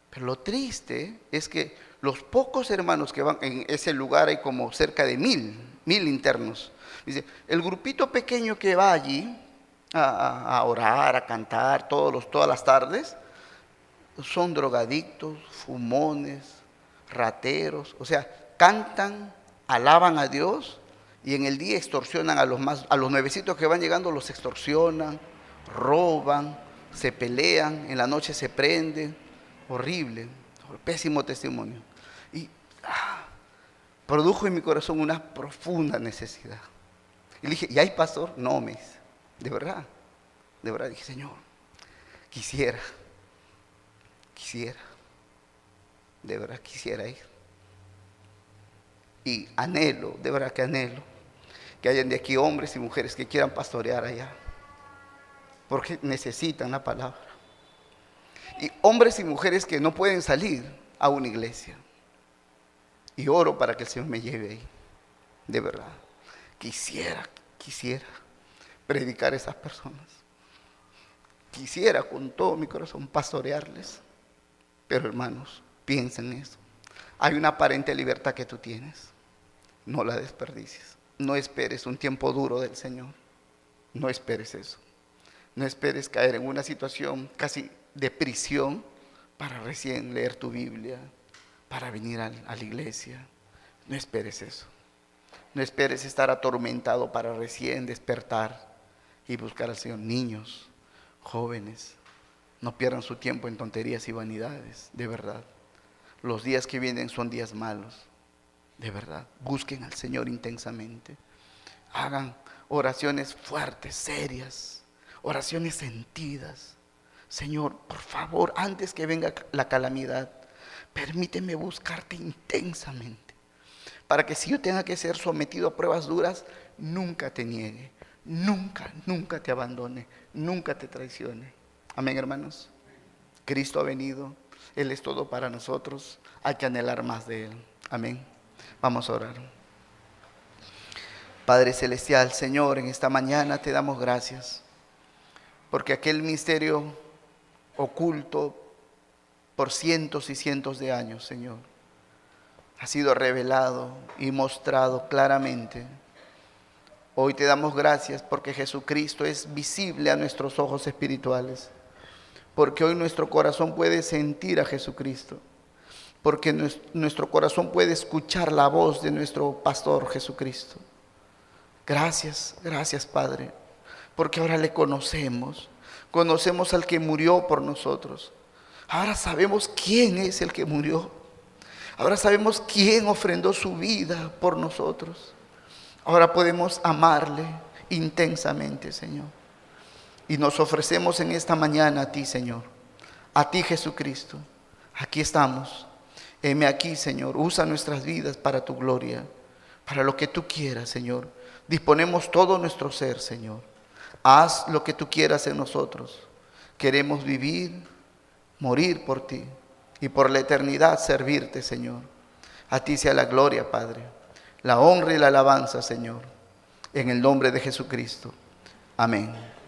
Pero lo triste es que los pocos hermanos que van en ese lugar, hay como cerca de 1000 internos. Dice, el grupito pequeño que va allí a orar, a cantar todas las tardes, son drogadictos, fumones, rateros, o sea, cantan, alaban a Dios y en el día extorsionan a los nuevecitos que van llegando, los extorsionan, roban, se pelean, en la noche se prenden, horrible, pésimo testimonio. Y produjo en mi corazón una profunda necesidad. Y le dije, ¿y hay pastor? No, me dice, de verdad, dije, Señor, quisiera, de verdad quisiera ir. Y anhelo, de verdad que anhelo, que hayan de aquí hombres y mujeres que quieran pastorear allá, porque necesitan la palabra. Y hombres y mujeres que no pueden salir a una iglesia. Y oro para que el Señor me lleve ahí, de verdad. Quisiera predicar a esas personas. Quisiera con todo mi corazón pastorearles. Pero hermanos, piensen en eso. Hay una aparente libertad que tú tienes. No la desperdicies. No esperes un tiempo duro del Señor. No esperes eso. No esperes caer en una situación casi de prisión para recién leer tu Biblia, para venir a la iglesia. No esperes eso. No esperes estar atormentado para recién despertar y buscar al Señor. Niños, jóvenes, no pierdan su tiempo en tonterías y vanidades, de verdad. Los días que vienen son días malos, de verdad. Busquen al Señor intensamente. Hagan oraciones fuertes, serias, oraciones sentidas. Señor, por favor, antes que venga la calamidad, permíteme buscarte intensamente, para que si yo tenga que ser sometido a pruebas duras, nunca te niegue, nunca te abandone, nunca te traicione. Amén, hermanos. Cristo ha venido, Él es todo para nosotros, hay que anhelar más de Él. Amén. Vamos a orar. Padre Celestial, Señor, en esta mañana te damos gracias, porque aquel misterio oculto por cientos y cientos de años, Señor, ha sido revelado y mostrado claramente. Hoy te damos gracias porque Jesucristo es visible a nuestros ojos espirituales, porque hoy nuestro corazón puede sentir a Jesucristo, porque nuestro corazón puede escuchar la voz de nuestro pastor Jesucristo. Gracias Padre, porque ahora le conocemos al que murió por nosotros. Ahora sabemos quién es el que murió. Ahora sabemos quién ofrendó su vida por nosotros. Ahora podemos amarle intensamente, Señor. Y nos ofrecemos en esta mañana a ti, Señor. A ti, Jesucristo. Aquí estamos. Heme aquí, Señor. Usa nuestras vidas para tu gloria, para lo que tú quieras, Señor. Disponemos todo nuestro ser, Señor. Haz lo que tú quieras en nosotros. Queremos vivir, morir por ti y por la eternidad servirte, Señor. A ti sea la gloria, Padre, la honra y la alabanza, Señor, en el nombre de Jesucristo. Amén.